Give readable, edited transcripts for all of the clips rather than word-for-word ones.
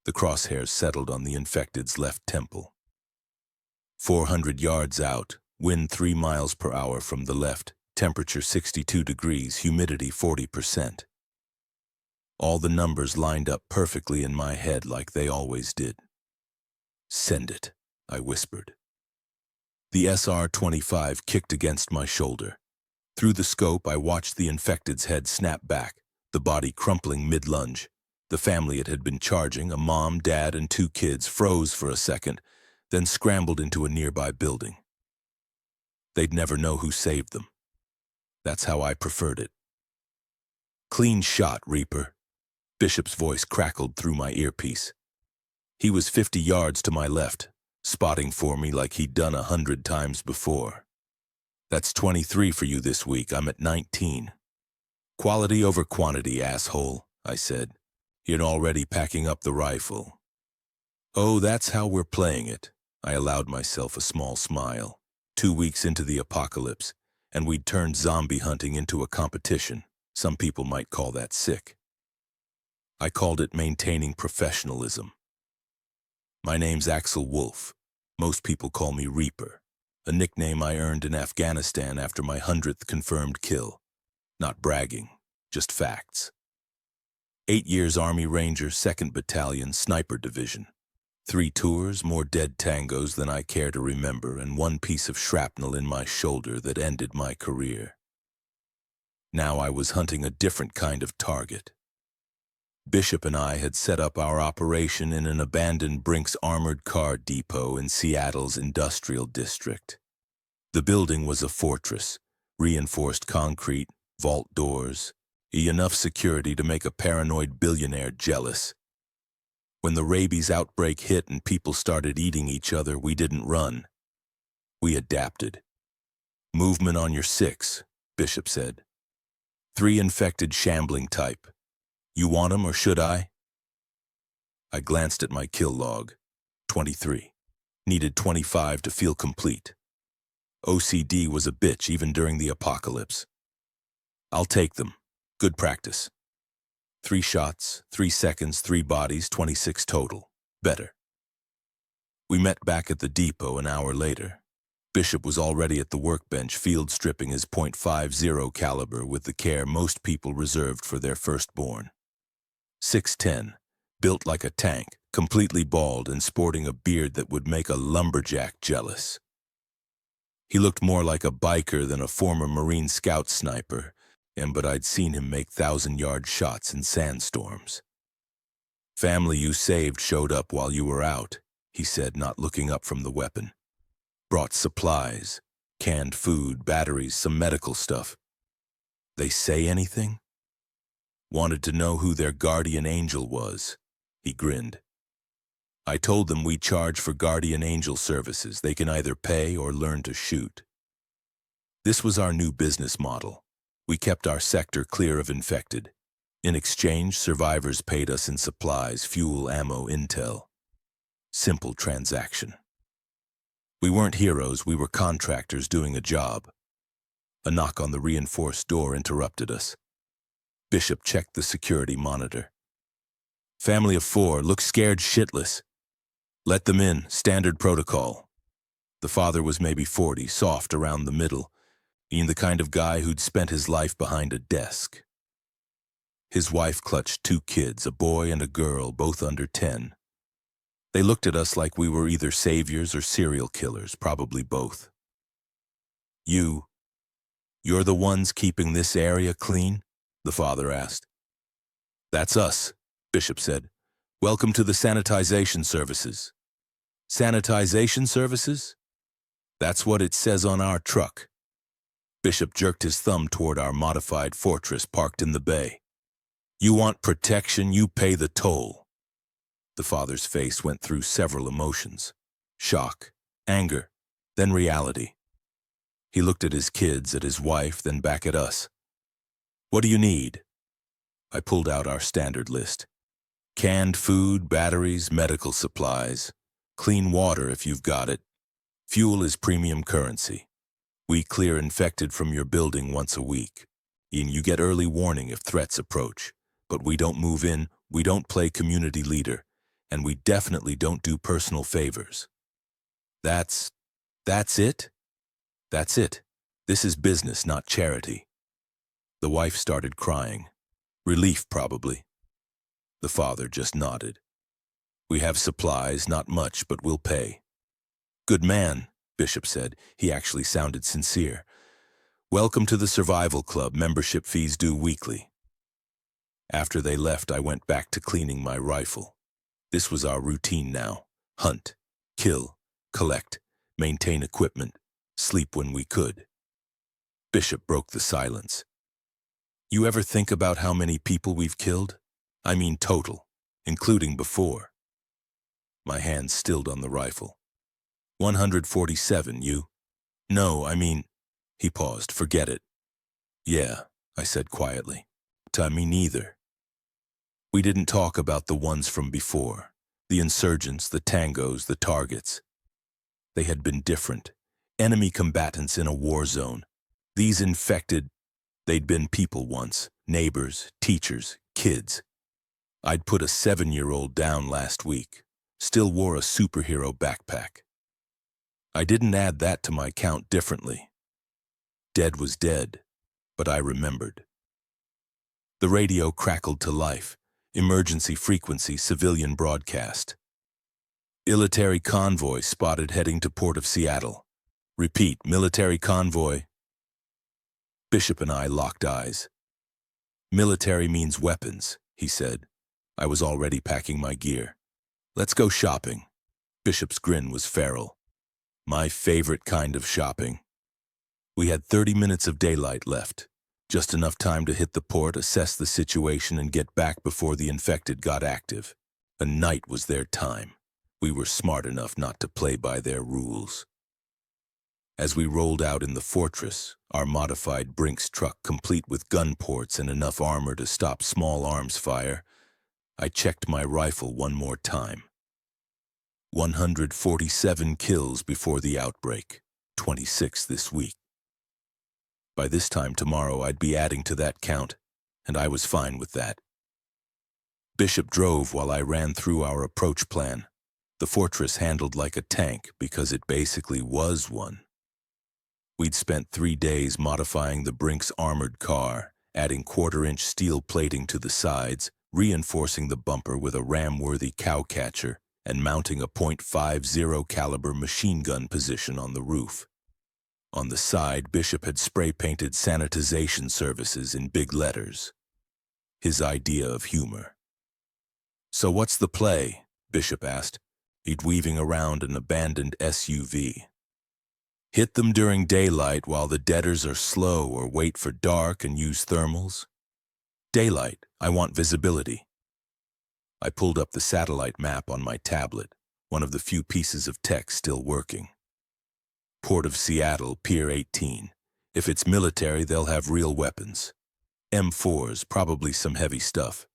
The crosshairs settled on the infected's left temple. 400 yards out, wind 3 miles per hour from the left, temperature 62 degrees, humidity 40%. All the numbers lined up perfectly in my head like they always did. "Send it," I whispered. The SR-25 kicked against my shoulder. Through the scope, I watched the infected's head snap back, the body crumpling mid-lunge. The family it had been charging, a mom, dad, and 2 kids, froze for a second, then scrambled into a nearby building. They'd never know who saved them. That's how I preferred it. "Clean shot, Reaper." Bishop's voice crackled through my earpiece. He was 50 yards to my left, spotting for me like he'd done 100 times before. "That's 23 for you this week. I'm at 19. "Quality over quantity, asshole," I said. "You're already packing up the rifle." "Oh, that's how we're playing it." I allowed myself a small smile. 2 weeks into the apocalypse, and we'd turned zombie hunting into a competition. Some people might call that sick. I called it maintaining professionalism. "My name's Axel Wolf. Most people call me Reaper, a nickname I earned in Afghanistan after my 100th confirmed kill. Not bragging, just facts. 8 years Army Ranger, 2nd Battalion, Sniper Division. 3 tours, more dead tangos than I care to remember, and 1 piece of shrapnel in my shoulder that ended my career. Now I was hunting a different kind of target. Bishop and I had set up our operation in an abandoned Brinks armored car depot in Seattle's industrial district. The building was a fortress, reinforced concrete, vault doors, enough security to make a paranoid billionaire jealous. When the rabies outbreak hit and people started eating each other, we didn't run. We adapted. "Movement on your 6, Bishop said. 3 infected shambling type. You want 'em or should I?" I glanced at my kill log. 23. Needed 25 to feel complete. OCD was a bitch even during the apocalypse. "I'll take them. Good practice." 3 shots, 3 seconds, 3 bodies, 26 total. Better. We met back at the depot an hour later. Bishop was already at the workbench field stripping his .50 caliber with the care most people reserved for their firstborn. 6'10", built like a tank, completely bald and sporting a beard that would make a lumberjack jealous. He looked more like a biker than a former Marine Scout sniper, but I'd seen him make 1,000-yard shots in sandstorms. "Family you saved showed up while you were out," he said, not looking up from the weapon. "Brought supplies, canned food, batteries, some medical stuff." "They say anything?" "Wanted to know who their guardian angel was." He grinned. "I told them we charge for guardian angel services. They can either pay or learn to shoot." This was our new business model. We kept our sector clear of infected. In exchange, survivors paid us in supplies, fuel, ammo, intel. Simple transaction. We weren't heroes, we were contractors doing a job. A knock on the reinforced door interrupted us. Bishop checked the security monitor. "Family of 4, look scared shitless." "Let them in, standard protocol." The father was maybe 40, soft around the middle, being the kind of guy who'd spent his life behind a desk. His wife clutched 2 kids, a boy and a girl, both under 10. They looked at us like we were either saviors or serial killers, probably both. You're the ones keeping this area clean?" the father asked. "That's us," Bishop said. "Welcome to the sanitization services." "Sanitization services?" "That's what it says on our truck." Bishop jerked his thumb toward our modified fortress parked in the bay. "You want protection, you pay the toll." The father's face went through several emotions. Shock, anger, then reality. He looked at his kids, at his wife, then back at us. "What do you need?" I pulled out our standard list. Canned food, batteries, medical supplies. Clean water if you've got it. Fuel is premium currency. We clear infected from your building once a week. You get early warning if threats approach. But we don't move in, we don't play community leader. And we definitely don't do personal favors. That's it? That's it. This is business, not charity. The wife started crying. Relief, probably. The father just nodded. We have supplies, not much, but we'll pay. Good man, Bishop said. He actually sounded sincere. Welcome to the Survival Club. Membership fees due weekly. After they left, I went back to cleaning my rifle. This was our routine now. Hunt, kill, collect, maintain equipment, sleep when we could. Bishop broke the silence. You ever think about how many people we've killed? I mean total, including before. My hands stilled on the rifle. 147, you? No, I mean... He paused. Forget it. Yeah, I said quietly. Me neither. We didn't talk about the ones from before. The insurgents, the tangos, the targets. They had been different. Enemy combatants in a war zone. These infected, they'd been people once. Neighbors, teachers, kids. I'd put a 7-year-old down last week. Still wore a superhero backpack. I didn't add that to my count differently. Dead was dead, but I remembered. The radio crackled to life. Emergency frequency, civilian broadcast. Military convoy spotted heading to Port of Seattle. Repeat, military convoy. Bishop and I locked eyes. Military means weapons, he said. I was already packing my gear. Let's go shopping. Bishop's grin was feral. My favorite kind of shopping. We had 30 minutes of daylight left. Just enough time to hit the port, assess the situation, and get back before the infected got active. A night was their time. We were smart enough not to play by their rules. As we rolled out in the fortress, our modified Brinks truck complete with gun ports and enough armor to stop small arms fire, I checked my rifle one more time. 147 kills before the outbreak, 26 this week. By this time tomorrow, I'd be adding to that count, and I was fine with that. Bishop drove while I ran through our approach plan. The fortress handled like a tank because it basically was one. We'd spent 3 days modifying the Brinks armored car, adding 1/4-inch steel plating to the sides, reinforcing the bumper with a ram-worthy cow catcher, and mounting a .50 caliber machine gun position on the roof. On the side, Bishop had spray-painted sanitization services in big letters. His idea of humor. So what's the play? Bishop asked. He'd weaving around an abandoned SUV. Hit them during daylight while the deaders are slow, or wait for dark and use thermals? Daylight. I want visibility. I pulled up the satellite map on my tablet, one of the few pieces of tech still working. Port of Seattle, Pier 18. If it's military, they'll have real weapons. M4s, probably some heavy stuff.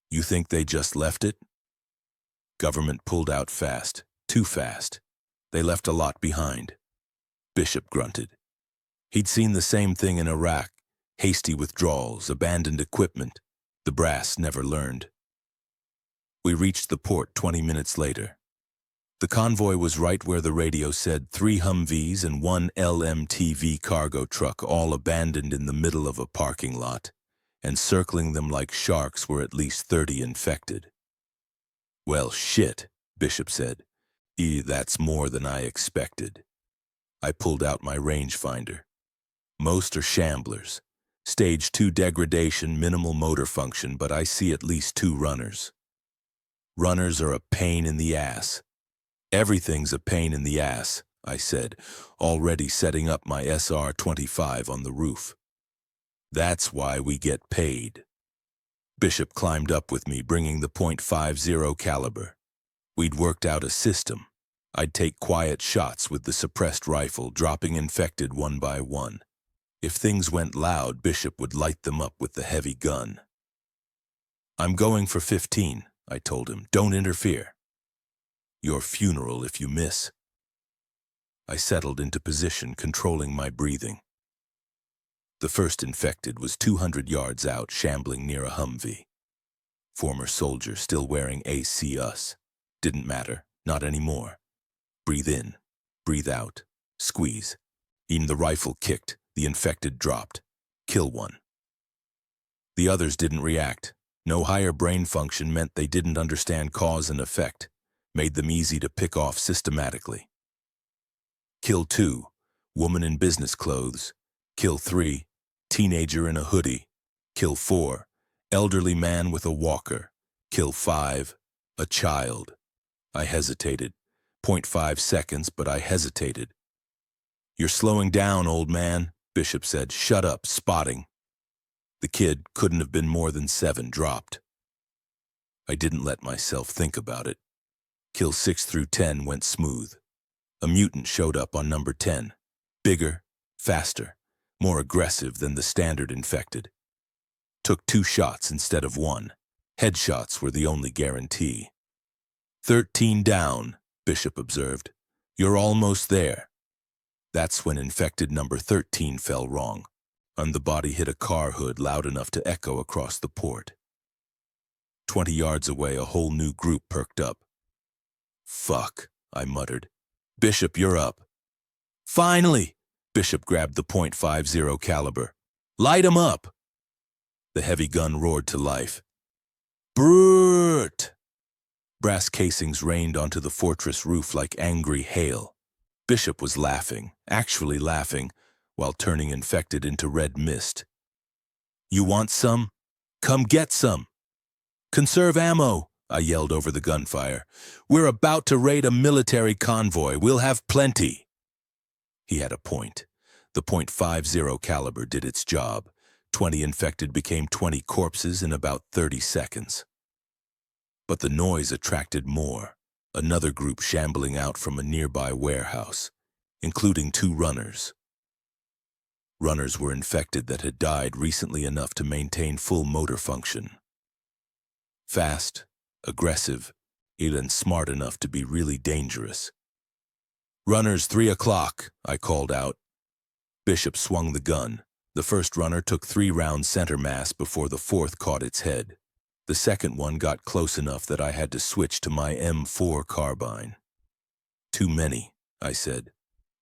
You think they just left it? Government pulled out fast, too fast. They left a lot behind. Bishop grunted. He'd seen the same thing in Iraq. Hasty withdrawals, abandoned equipment. The brass never learned. We reached the port 20 minutes later. The convoy was right where the radio said, 3 Humvees and 1 LMTV cargo truck, all abandoned in the middle of a parking lot, and circling them like sharks were at least 30 infected. Well, shit, Bishop said. That's more than I expected. I pulled out my rangefinder. Most are shamblers. Stage 2 degradation, minimal motor function, but I see at least 2 runners. Runners are a pain in the ass. Everything's a pain in the ass, I said, already setting up my SR-25 on the roof. That's why we get paid. Bishop climbed up with me, bringing the .50 caliber. We'd worked out a system. I'd take quiet shots with the suppressed rifle, dropping infected one by one. If things went loud, Bishop would light them up with the heavy gun. I'm going for 15, I told him. Don't interfere. Your funeral if you miss. I settled into position, controlling my breathing. The first infected was 200 yards out, shambling near a Humvee. Former soldier, still wearing AC-us. Didn't matter, not anymore. Breathe in, breathe out, squeeze. Even the rifle kicked, the infected dropped. Kill one. The others didn't react. No higher brain function meant they didn't understand cause and effect, made them easy to pick off systematically. Kill 2, woman in business clothes. Kill 3, teenager in a hoodie. Kill 4, elderly man with a walker. Kill 5, a child. I hesitated. 0.5 seconds, but I hesitated. You're slowing down, old man, Bishop said. Shut up, spotting. The kid, couldn't have been more than 7, dropped. I didn't let myself think about it. Kill 6 through 10 went smooth. A mutant showed up on number 10. Bigger, faster, more aggressive than the standard infected. Took 2 shots instead of 1. Headshots were the only guarantee. 13 down, Bishop observed. You're almost there. That's when infected number 13 fell wrong, and the body hit a car hood loud enough to echo across the port. 20 yards away, a whole new group perked up. Fuck, I muttered. Bishop, you're up. Finally! Bishop grabbed the .50 caliber. Light 'em up! The heavy gun roared to life. Brrrt! Brass casings rained onto the fortress roof like angry hail. Bishop was laughing, actually laughing, while turning infected into red mist. You want some? Come get some! Conserve ammo, I yelled over the gunfire. We're about to raid a military convoy. We'll have plenty. He had a point. The .50 caliber did its job. 20 infected became 20 corpses in about 30 seconds. But the noise attracted more, another group shambling out from a nearby warehouse, including 2 runners. Runners were infected that had died recently enough to maintain full motor function. Fast, aggressive, and smart enough to be really dangerous. Runners, 3 o'clock, I called out. Bishop swung the gun. The first runner took 3 rounds center mass before the 4th caught its head. The second one got close enough that I had to switch to my M4 carbine. Too many, I said.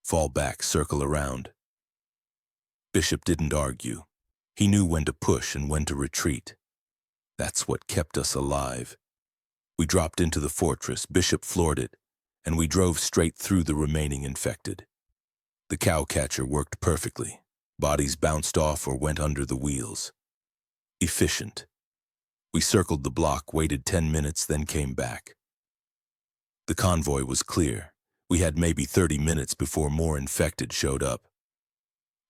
Fall back, circle around. Bishop didn't argue. He knew when to push and when to retreat. That's what kept us alive. We dropped into the fortress, Bishop floored it, and we drove straight through the remaining infected. The cowcatcher worked perfectly. Bodies bounced off or went under the wheels. Efficient. We circled the block, waited 10 minutes, then came back. The convoy was clear. We had maybe 30 minutes before more infected showed up.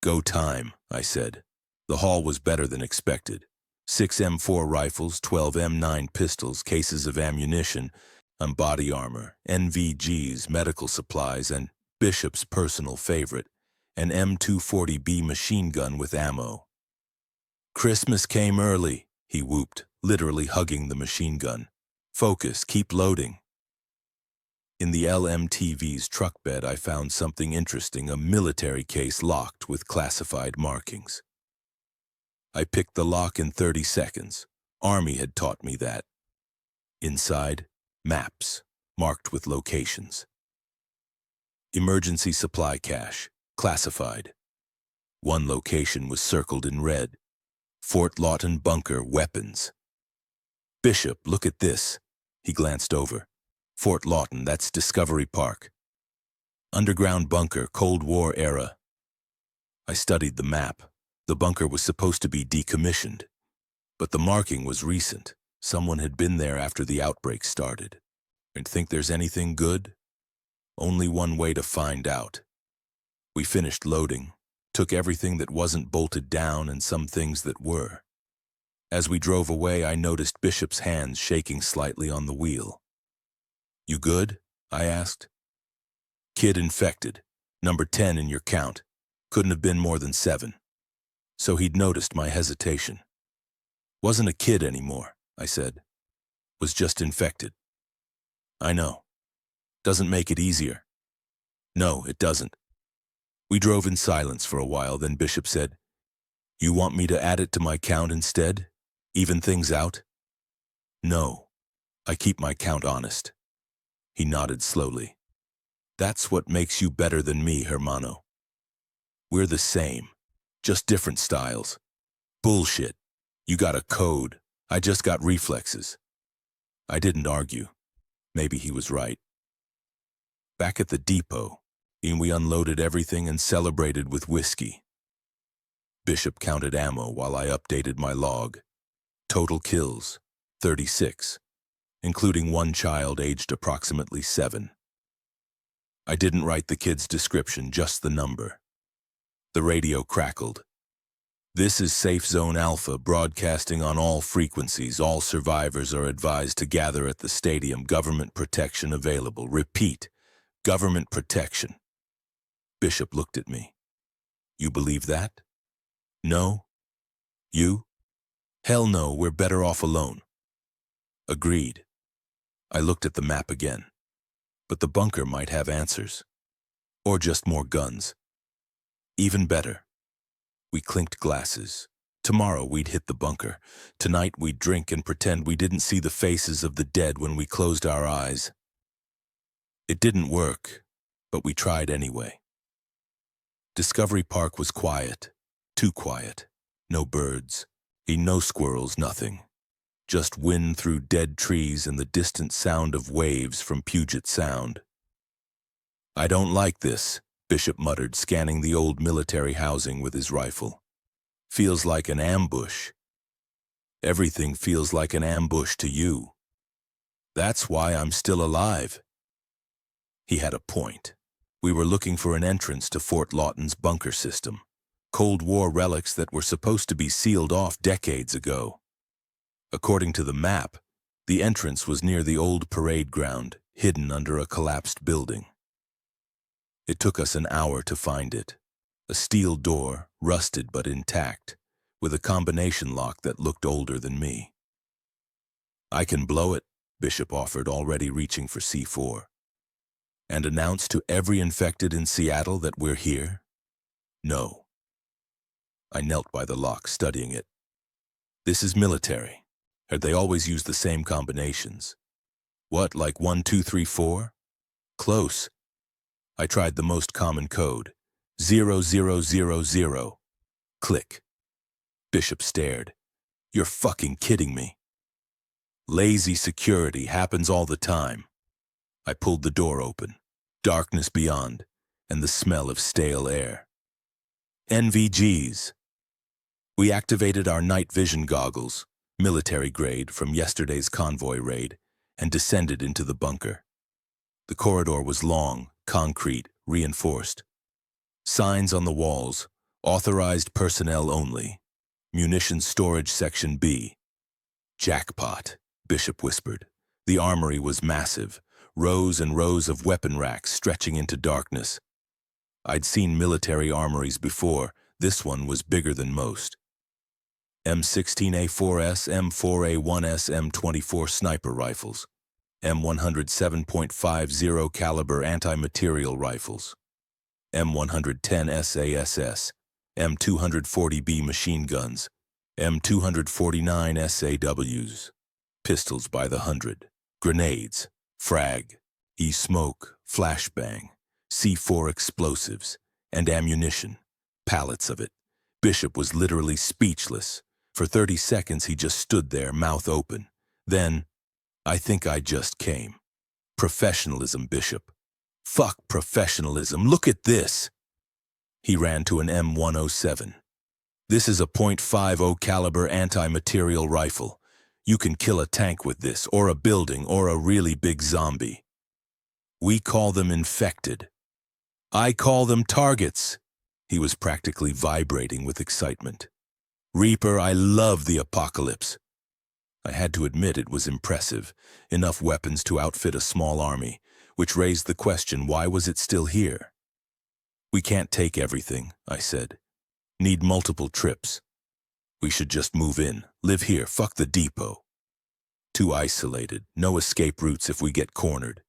Go time, I said. The haul was better than expected. 6 M4 rifles, 12 M9 pistols, cases of ammunition, body armor, NVGs, medical supplies, and Bishop's personal favorite, an M240B machine gun with ammo. Christmas came early, he whooped, literally hugging the machine gun. Focus, keep loading. In the LMTV's truck bed, I found something interesting, a military case locked with classified markings. I picked the lock in 30 seconds. Army had taught me that. Inside, maps, marked with locations. Emergency supply cache, classified. One location was circled in red. Fort Lawton bunker, weapons. Bishop, look at this. He glanced over. Fort Lawton, that's Discovery Park. Underground bunker, Cold War era. I studied the map. The bunker was supposed to be decommissioned. But the marking was recent. Someone had been there after the outbreak started. And think there's anything good? Only one way to find out. We finished loading, took everything that wasn't bolted down and some things that were. As we drove away, I noticed Bishop's hands shaking slightly on the wheel. You good? I asked. Kid infected. Number 10 in your count. Couldn't have been more than 7. So he'd noticed my hesitation. Wasn't a kid anymore, I said. Was just infected. I know. Doesn't make it easier. No, it doesn't. We drove in silence for a while, then Bishop said, You want me to add it to my count instead? Even things out? No, I keep my count honest. He nodded slowly. That's what makes you better than me, hermano. We're the same, just different styles. Bullshit. You got a code. I just got reflexes. I didn't argue. Maybe he was right. Back at the depot, we unloaded everything and celebrated with whiskey. Bishop counted ammo while I updated my log. Total kills, 36, including one child aged approximately 7. I didn't write the kid's description, just the number. The radio crackled. This is Safe Zone Alpha, broadcasting on all frequencies. All survivors are advised to gather at the stadium. Government protection available. Repeat, government protection. Bishop looked at me. You believe that? No? You? Hell no, we're better off alone. Agreed. I looked at the map again. But the bunker might have answers. Or just more guns. Even better. We clinked glasses. Tomorrow we'd hit the bunker. Tonight we'd drink and pretend we didn't see the faces of the dead when we closed our eyes. It didn't work, but we tried anyway. Discovery Park was quiet. Too quiet. No birds. No squirrels, nothing. Just wind through dead trees and the distant sound of waves from Puget Sound. I don't like this, Bishop muttered, scanning the old military housing with his rifle. Feels like an ambush. Everything feels like an ambush to you. That's why I'm still alive. He had a point. We were looking for an entrance to Fort Lawton's bunker system. Cold War relics that were supposed to be sealed off decades ago. According to the map, the entrance was near the old parade ground, hidden under a collapsed building. It took us an hour to find it. A steel door, rusted but intact, with a combination lock that looked older than me. I can blow it, Bishop offered, already reaching for C4. And announce to every infected in Seattle that we're here? No. I knelt by the lock, studying it. This is military. Had they always used the same combinations? What, like 1, 2, 3, 4? Close. I tried the most common code. 0, 0, 0, 0. Click. Bishop stared. You're fucking kidding me. Lazy security happens all the time. I pulled the door open. Darkness beyond, and the smell of stale air. NVGs. We activated our night vision goggles, military grade from yesterday's convoy raid, and descended into the bunker. The corridor was long, concrete, reinforced. Signs on the walls, authorized personnel only. Munitions storage section B. Jackpot, Bishop whispered. The armory was massive, rows and rows of weapon racks stretching into darkness. I'd seen military armories before. This one was bigger than most. M16A4S, M4A1S, M24 sniper rifles, M107.50 caliber anti-material rifles, M110 SASS, M240B machine guns, M249 SAWs, pistols by the hundred, grenades, frag, e-smoke, flashbang, C4 explosives, and ammunition, pallets of it. Bishop was literally speechless. For 30 seconds he just stood there, mouth open. Then, I think I just came. Professionalism, Bishop. Fuck professionalism, look at this! He ran to an M107. This is a .50 caliber anti-material rifle. You can kill a tank with this, or a building, or a really big zombie. We call them infected. I call them targets. He was practically vibrating with excitement. Reaper, I love the apocalypse. I had to admit it was impressive. Enough weapons to outfit a small army, which raised the question, why was it still here? We can't take everything, I said. Need multiple trips. We should just move in, live here, fuck the depot. Too isolated, no escape routes if we get cornered.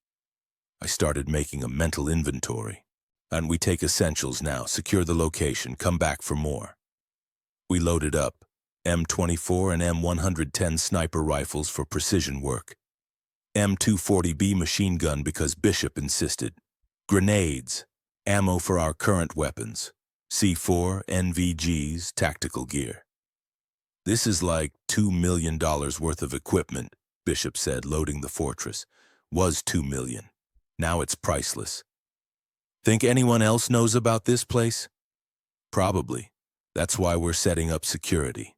I started making a mental inventory. And we take essentials now, secure the location, come back for more. We loaded up. M24 and M110 sniper rifles for precision work. M240B machine gun because Bishop insisted. Grenades, ammo for our current weapons. C4, NVGs, tactical gear. This is like $2 million worth of equipment, Bishop said, loading the fortress. Was $2 million. Now it's priceless. Think anyone else knows about this place? Probably. That's why we're setting up security.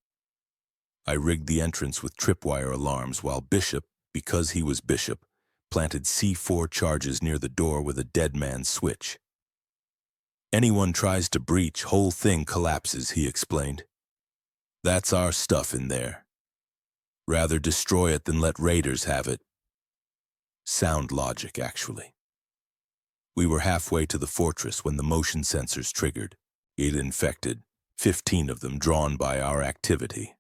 I rigged the entrance with tripwire alarms while Bishop, because he was Bishop, planted C4 charges near the door with a dead man's switch. Anyone tries to breach, whole thing collapses, he explained. That's our stuff in there. Rather destroy it than let raiders have it. Sound logic, actually. We were halfway to the fortress when the motion sensors triggered. It infected, 15 of them drawn by our activity.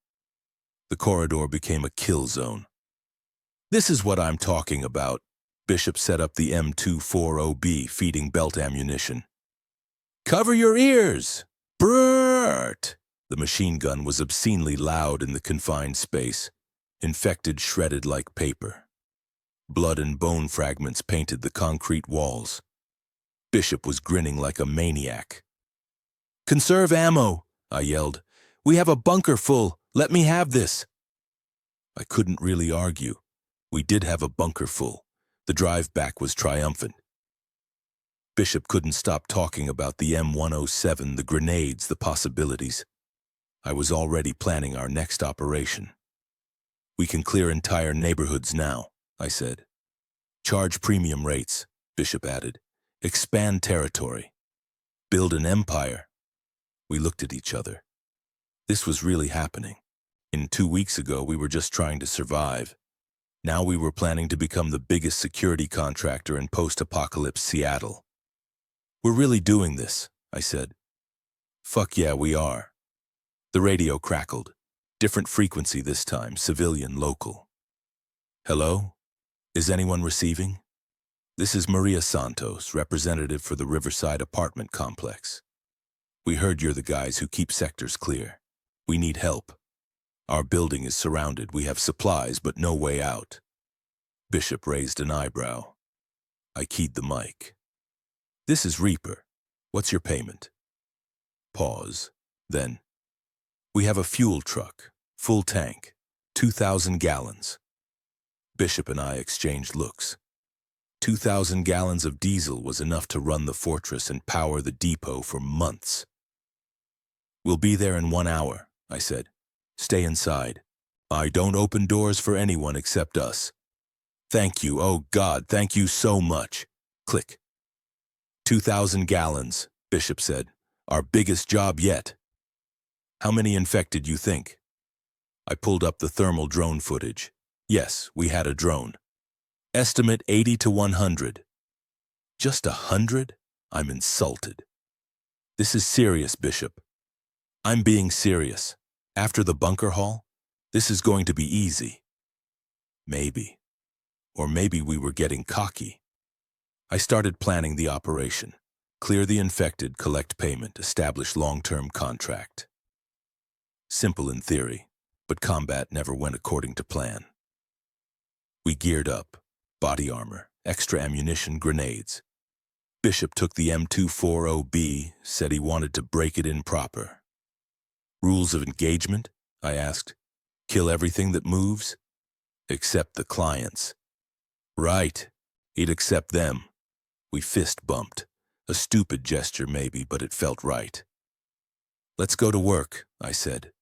The corridor became a kill zone. This is what I'm talking about. Bishop set up the M240B feeding belt ammunition. Cover your ears! Brrrt! The machine gun was obscenely loud in the confined space. Infected shredded like paper. Blood and bone fragments painted the concrete walls. Bishop was grinning like a maniac. Conserve ammo, I yelled. We have a bunker full. Let me have this. I couldn't really argue. We did have a bunker full. The drive back was triumphant. Bishop couldn't stop talking about the M107, the grenades, the possibilities. I was already planning our next operation. We can clear entire neighborhoods now, I said. Charge premium rates, Bishop added. Expand territory. Build an empire. We looked at each other. This was really happening. 2 weeks ago, we were just trying to survive. Now we were planning to become the biggest security contractor in post-apocalyptic Seattle. We're really doing this, I said. Fuck yeah, we are. The radio crackled. Different frequency this time, civilian, local. Hello? Is anyone receiving? This is Maria Santos, representative for the Riverside apartment complex. We heard you're the guys who keep sectors clear. We need help. Our building is surrounded. We have supplies, but no way out. Bishop raised an eyebrow. I keyed the mic. This is Reaper. What's your payment? Pause. Then, we have a fuel truck, full tank, 2,000 gallons. Bishop and I exchanged looks. 2,000 gallons of diesel was enough to run the fortress and power the depot for months. We'll be there in 1 hour, I said. Stay inside. I don't open doors for anyone except us. Thank you, oh God, thank you so much. Click. 2,000 gallons, Bishop said. Our biggest job yet. How many infected, you think? I pulled up the thermal drone footage. Yes, we had a drone. Estimate 80 to 100. Just 100? I'm insulted. This is serious, Bishop. I'm being serious. After the bunker haul, this is going to be easy. Maybe. Or maybe we were getting cocky. I started planning the operation. Clear the infected, collect payment, establish long-term contract. Simple in theory, but combat never went according to plan. We geared up. Body armor, extra ammunition, grenades. Bishop took the M240B, said he wanted to break it in proper. Rules of engagement? I asked. Kill everything that moves? Except the clients. Right. He'd accept them. We fist bumped. A stupid gesture maybe, but it felt right. Let's go to work, I said.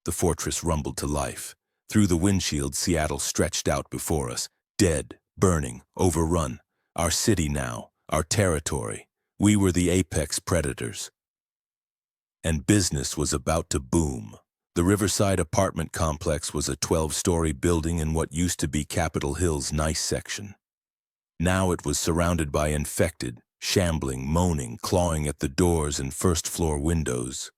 The fortress rumbled to life. Through the windshield, Seattle stretched out before us. Dead, burning, overrun. Our city now, our territory. We were the apex predators. And business was about to boom. The Riverside apartment complex was a 12-story building in what used to be Capitol Hill's nice section. Now it was surrounded by infected, shambling, moaning, clawing at the doors and first-floor windows.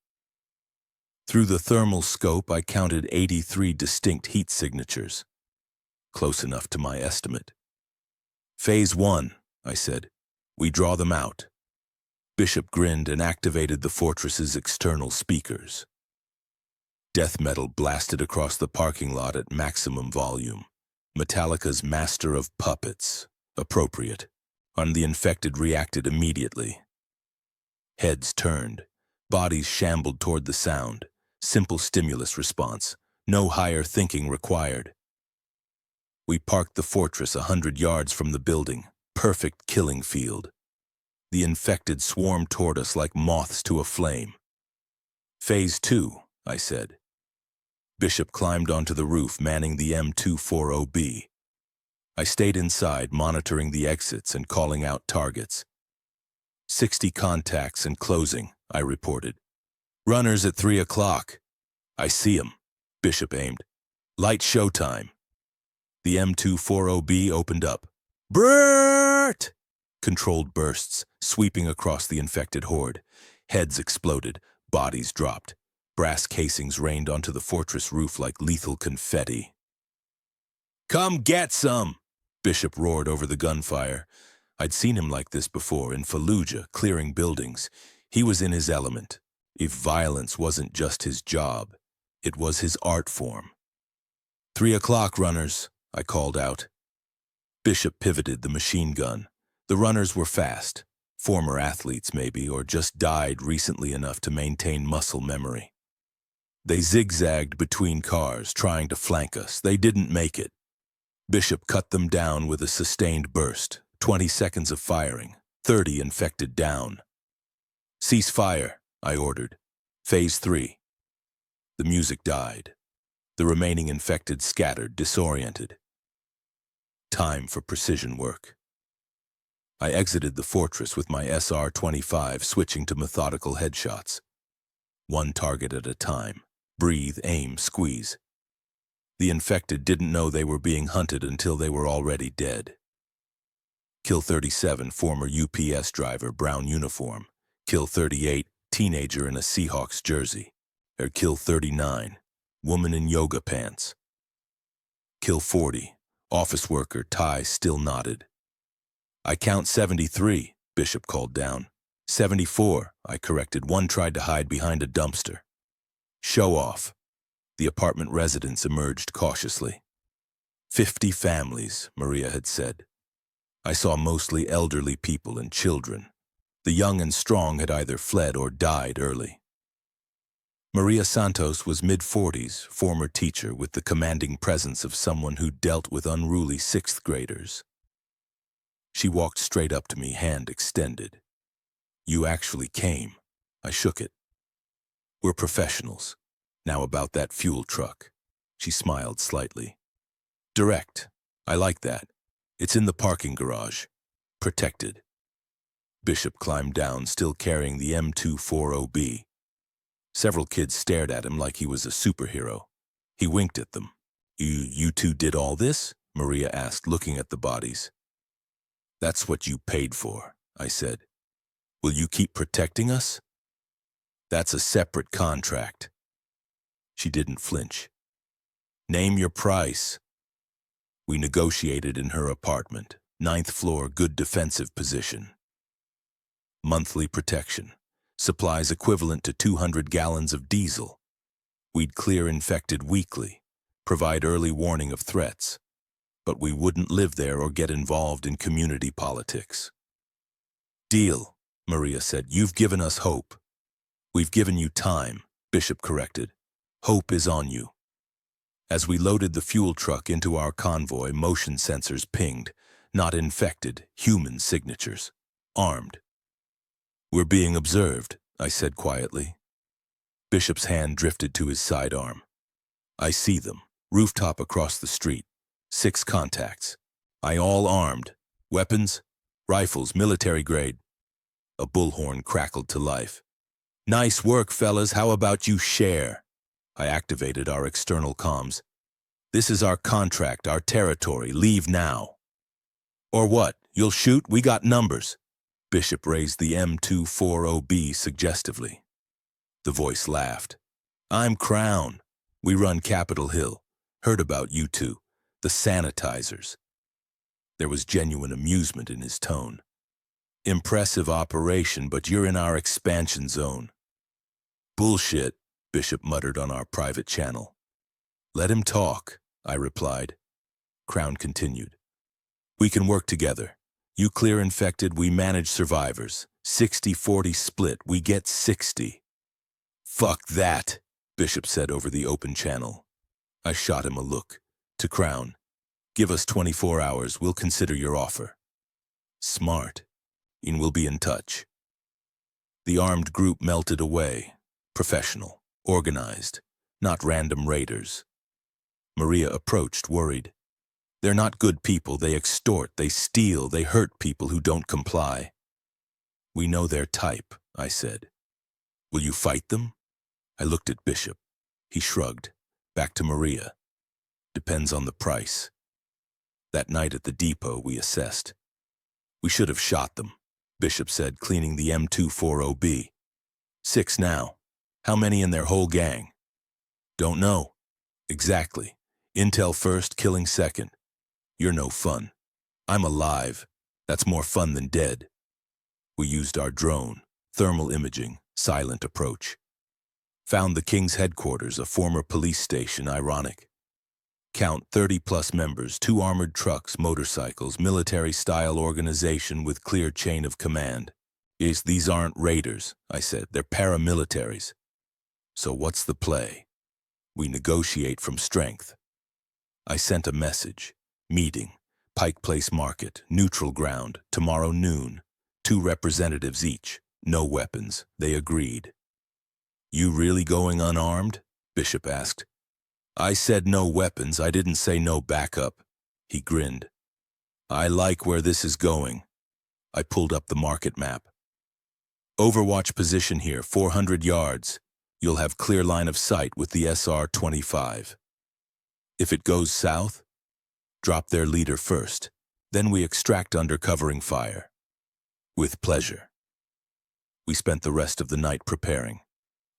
Through the thermal scope, I counted 83 distinct heat signatures. Close enough to my estimate. Phase 1, I said. We draw them out. Bishop grinned and activated the fortress's external speakers. Death metal blasted across the parking lot at maximum volume. Metallica's Master of Puppets. Appropriate. And the infected reacted immediately. Heads turned. Bodies shambled toward the sound. Simple stimulus response. No higher thinking required. We parked the fortress 100 yards from the building. Perfect killing field. The infected swarmed toward us like moths to a flame. Phase 2, I said. Bishop climbed onto the roof, manning the M240B. I stayed inside, monitoring the exits and calling out targets. 60 contacts and closing, I reported. Runners at 3 o'clock. I see 'em, Bishop aimed. Light showtime. The M240B opened up. Bert! Controlled bursts, sweeping across the infected horde. Heads exploded, bodies dropped. Brass casings rained onto the fortress roof like lethal confetti. Come get some! Bishop roared over the gunfire. I'd seen him like this before, in Fallujah, clearing buildings. He was in his element. If violence wasn't just his job, it was his art form. 3 o'clock, runners, I called out. Bishop pivoted the machine gun. The runners were fast. Former athletes, maybe, or just died recently enough to maintain muscle memory. They zigzagged between cars, trying to flank us. They didn't make it. Bishop cut them down with a sustained burst. 20 seconds of firing. 30 infected down. Cease fire, I ordered. Phase 3. The music died. The remaining infected scattered, disoriented. Time for precision work. I exited the fortress with my SR-25, switching to methodical headshots. One target at a time. Breathe, aim, squeeze. The infected didn't know they were being hunted until they were already dead. Kill 37, former UPS driver, brown uniform. Kill 38, teenager in a Seahawks jersey. Kill 39, woman in yoga pants. Kill 40, office worker, tie still knotted. I count 73, Bishop called down. 74, I corrected. One tried to hide behind a dumpster. Show off. The apartment residents emerged cautiously. 50 families, Maria had said. I saw mostly elderly people and children. The young and strong had either fled or died early. Maria Santos was mid-40s, former teacher with the commanding presence of someone who dealt with unruly 6th graders. She walked straight up to me, hand extended. You actually came. I shook it. We're professionals. Now about that fuel truck. She smiled slightly. Direct. I like that. It's in the parking garage. Protected. Bishop climbed down, still carrying the M240B. Several kids stared at him like he was a superhero. He winked at them. You two did all this? Maria asked, looking at the bodies. That's what you paid for, I said. Will you keep protecting us? That's a separate contract. She didn't flinch. Name your price. We negotiated in her apartment, 9th floor, good defensive position. Monthly protection. Supplies equivalent to 200 gallons of diesel. We'd clear infected weekly, provide early warning of threats, but we wouldn't live there or get involved in community politics. Deal, Maria said. You've given us hope. We've given you time, Bishop corrected. Hope is on you. As we loaded the fuel truck into our convoy, motion sensors pinged, not infected, human signatures, armed. We're being observed, I said quietly. Bishop's hand drifted to his sidearm. I see them, rooftop across the street. 6 contacts. All armed. Weapons, rifles, military grade. A bullhorn crackled to life. Nice work, fellas. How about you share? I activated our external comms. This is our contract, our territory. Leave now. Or what? You'll shoot? We got numbers. Bishop raised the M240B suggestively. The voice laughed. I'm Crown. We run Capitol Hill. Heard about you two. The sanitizers. There was genuine amusement in his tone. Impressive operation, but you're in our expansion zone. Bullshit. Bishop muttered on our private channel. Let him talk, I replied. Crown continued. We can work together. You clear infected, we manage survivors. 60-40 split, we get 60. Fuck that, Bishop said over the open channel. I shot him a look. To Crown. Give us 24 hours, we'll consider your offer. Smart. And we'll be in touch. The armed group melted away. Professional. Organized. Not random raiders. Maria approached, worried. They're not good people, they extort, they steal, they hurt people who don't comply. We know their type, I said. Will you fight them? I looked at Bishop. He shrugged. Back to Maria. Depends on the price. That night at the depot, we assessed. We should have shot them, Bishop said, cleaning the M240B. 6 now. How many in their whole gang? Don't know. Exactly. Intel first, killing second. You're no fun. I'm alive. That's more fun than dead. We used our drone, thermal imaging, silent approach. Found the King's headquarters, a former police station, ironic. Count 30-plus members, 2 armored trucks, motorcycles, military-style organization with clear chain of command. Yes, these aren't raiders, I said. They're paramilitaries. So what's the play? We negotiate from strength. I sent a message. Meeting. Pike Place Market. Neutral ground. Tomorrow noon. 2 representatives each. No weapons. They agreed. You really going unarmed? Bishop asked. I said no weapons. I didn't say no backup. He grinned. I like where this is going. I pulled up the market map. Overwatch position here, 400 yards. You'll have clear line of sight with the SR-25. If it goes south, drop their leader first. Then we extract under covering fire. With pleasure. We spent the rest of the night preparing.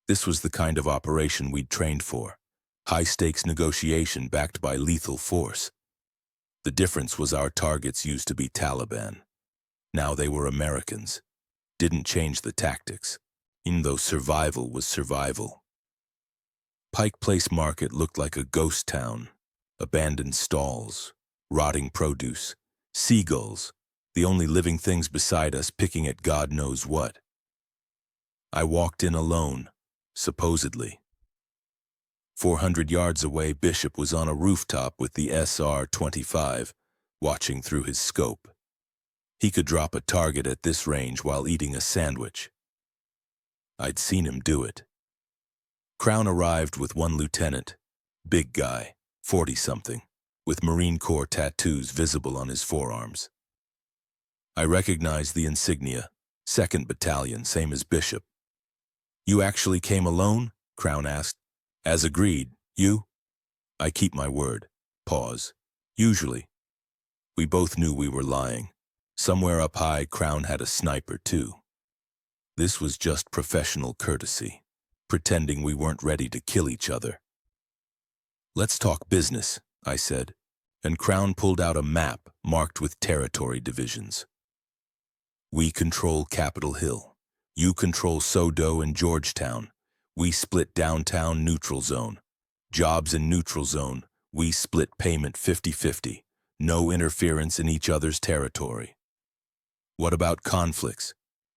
This was the kind of operation we'd trained for. High-stakes negotiation backed by lethal force. The difference was our targets used to be Taliban. Now they were Americans. Didn't change the tactics, even though survival was survival. Pike Place Market looked like a ghost town. Abandoned stalls, rotting produce, seagulls, the only living things beside us picking at God knows what. I walked in alone, supposedly. 400 yards away, Bishop was on a rooftop with the SR-25, watching through his scope. He could drop a target at this range while eating a sandwich. I'd seen him do it. Crown arrived with 1 lieutenant, big guy, 40-something, with Marine Corps tattoos visible on his forearms. I recognized the insignia, 2nd Battalion, same as Bishop. You actually came alone? Crown asked. As agreed. You? I keep my word. Pause. Usually. We both knew we were lying. Somewhere up high, Crown had a sniper too. This was just professional courtesy, pretending we weren't ready to kill each other. Let's talk business, I said, and Crown pulled out a map marked with territory divisions. We control Capitol Hill. You control Sodo and Georgetown. We split downtown neutral zone. Jobs in neutral zone. We split payment 50-50. No interference in each other's territory. What about conflicts?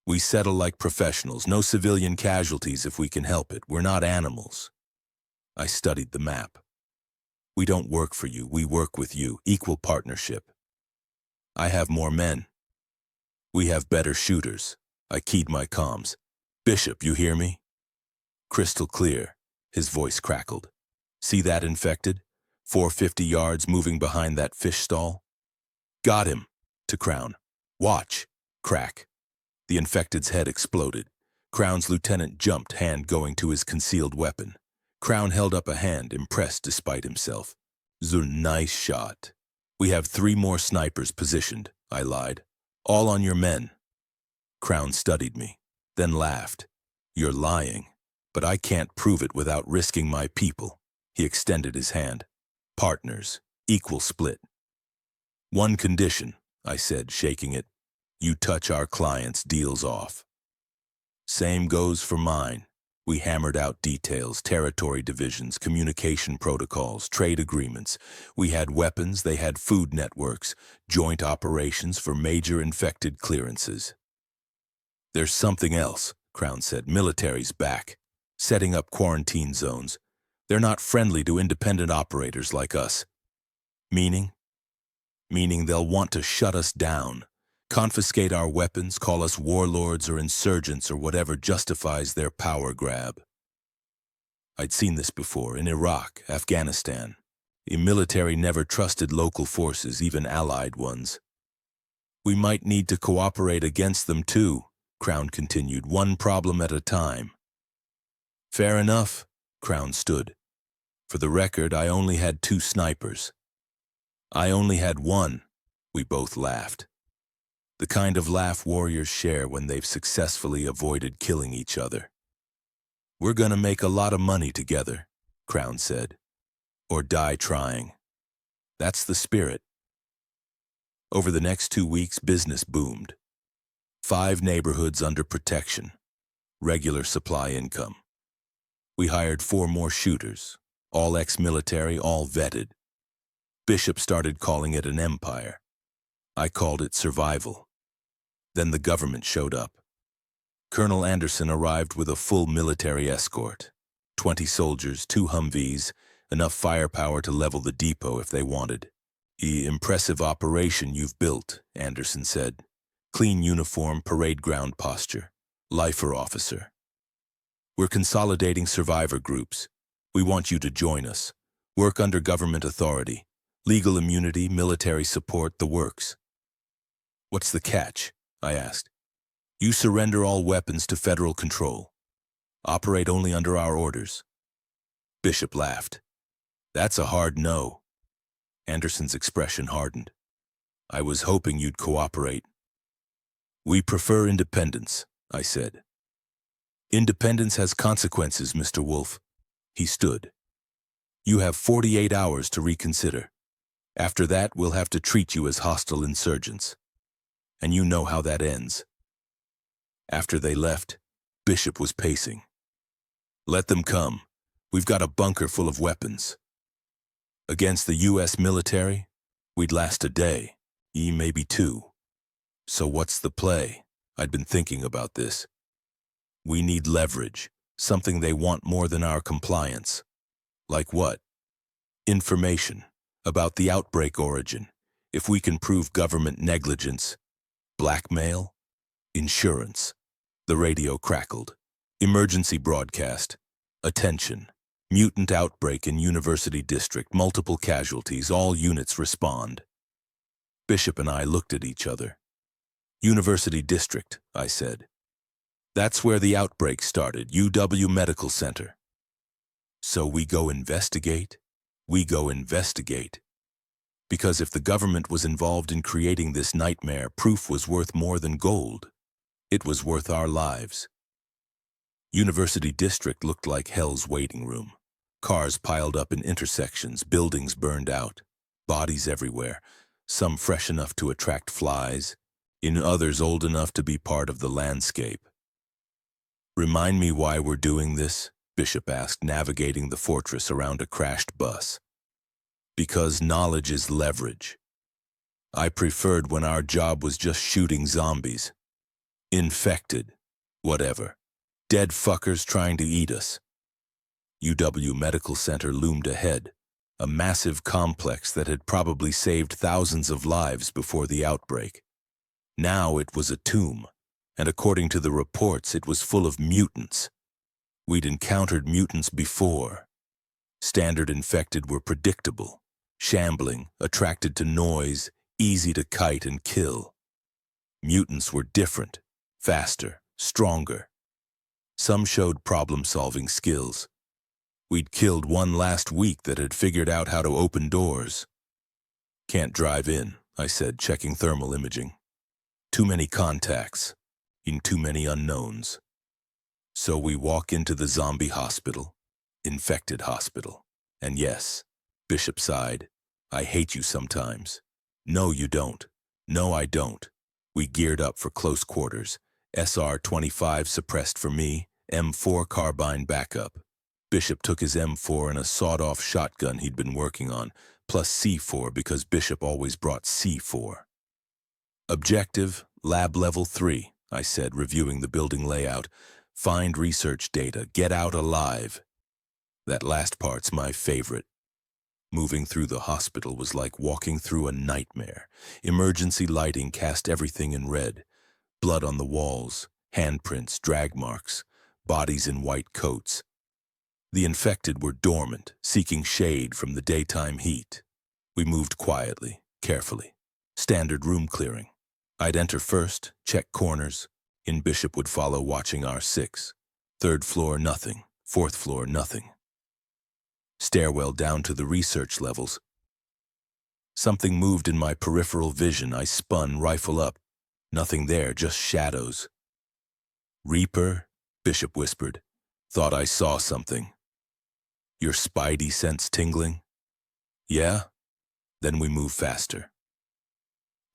We settle like professionals. No civilian casualties if we can help it. We're not animals. I studied the map. We don't work for you. We work with you. Equal partnership. I have more men. We have better shooters. I keyed my comms. Bishop, you hear me? Crystal clear. His voice crackled. See that infected? 450 yards moving behind that fish stall? Got him. To Crown. Watch. Crack. The infected's head exploded. Crown's lieutenant jumped, hand going to his concealed weapon. Crown held up a hand, impressed despite himself. Nice shot. We have 3 more snipers positioned, I lied. All on your men. Crown studied me, then laughed. You're lying, but I can't prove it without risking my people. He extended his hand. Partners, equal split. 1 condition, I said, shaking it. You touch our clients, deals off. Same goes for mine. We hammered out details, territory divisions, communication protocols, trade agreements. We had weapons, they had food networks, joint operations for major infected clearances. There's something else, Crown said. Military's back, setting up quarantine zones. They're not friendly to independent operators like us. Meaning? Meaning they'll want to shut us down, confiscate our weapons, call us warlords or insurgents or whatever justifies their power grab. I'd seen this before in Iraq, Afghanistan. The military never trusted local forces, even allied ones. We might need to cooperate against them too, Crown continued, one problem at a time. Fair enough, Crown stood. For the record, I only had 2 snipers. I only had 1. We both laughed. The kind of laugh warriors share when they've successfully avoided killing each other. We're gonna make a lot of money together, Crown said. Or die trying. That's the spirit. Over the next 2 weeks, business boomed. 5 neighborhoods under protection. Regular supply income. We hired 4 more shooters, all ex-military, all vetted. Bishop started calling it an empire. I called it survival. Then the government showed up. Colonel Anderson arrived with a full military escort. 20 soldiers, 2 Humvees, enough firepower to level the depot if they wanted. Impressive operation you've built, Anderson said. Clean uniform, parade ground posture. Lifer officer. We're consolidating survivor groups. We want you to join us. Work under government authority. Legal immunity, military support, the works. What's the catch? I asked. You surrender all weapons to federal control. Operate only under our orders. Bishop laughed. That's a hard no. Anderson's expression hardened. I was hoping you'd cooperate. We prefer independence, I said. Independence has consequences, Mr. Wolf. He stood. You have 48 hours to reconsider. After that, we'll have to treat you as hostile insurgents. And you know how that ends. After they left, Bishop was pacing. Let them come. We've got a bunker full of weapons. Against the U.S. military, we'd last a day, maybe 2. So what's the play? I'd been thinking about this. We need leverage, something they want more than our compliance. Like what? Information about the outbreak origin, if we can prove government negligence. Blackmail? Insurance. The radio crackled. Emergency broadcast. Attention. Mutant outbreak in University District, multiple casualties, all units respond. Bishop and I looked at each other. University District, I said. That's where the outbreak started, UW Medical Center. So we go investigate? We go investigate. Because if the government was involved in creating this nightmare, proof was worth more than gold. It was worth our lives. University District looked like hell's waiting room. Cars piled up in intersections, buildings burned out, bodies everywhere, some fresh enough to attract flies, in others old enough to be part of the landscape. Remind me why we're doing this? Bishop asked, navigating the fortress around a crashed bus. Because knowledge is leverage. I preferred when our job was just shooting zombies. Infected. Whatever. Dead fuckers trying to eat us. UW Medical Center loomed ahead, a massive complex that had probably saved thousands of lives before the outbreak. Now it was a tomb, and according to the reports, it was full of mutants. We'd encountered mutants before. Standard infected were predictable, shambling, attracted to noise, easy to kite and kill. Mutants were different, faster, stronger. Some showed problem-solving skills. We'd killed one last week that had figured out how to open doors. Can't drive in, I said, checking thermal imaging. Too many contacts, in too many unknowns. So we walk into the zombie hospital, infected hospital. And yes, Bishop sighed, I hate you sometimes. No, you don't. No, I don't. We geared up for close quarters. SR-25 suppressed for me, M4 carbine backup. Bishop took his M4 and a sawed-off shotgun he'd been working on, plus C4 because Bishop always brought C4. Objective, Lab Level 3, I said, reviewing the building layout. Find research data, get out alive. That last part's my favorite. Moving through the hospital was like walking through a nightmare. Emergency lighting cast everything in red. Blood on the walls, handprints, drag marks, bodies in white coats. The infected were dormant, seeking shade from the daytime heat. We moved quietly, carefully. Standard room clearing. I'd enter first, check corners. In Bishop would follow, watching R6. Third floor, nothing. Fourth floor, nothing. Stairwell down to the research levels. Something moved in my peripheral vision. I spun, rifle up. Nothing there, just shadows. Reaper, Bishop whispered. Thought I saw something. Your spidey sense tingling? Yeah? Then we move faster.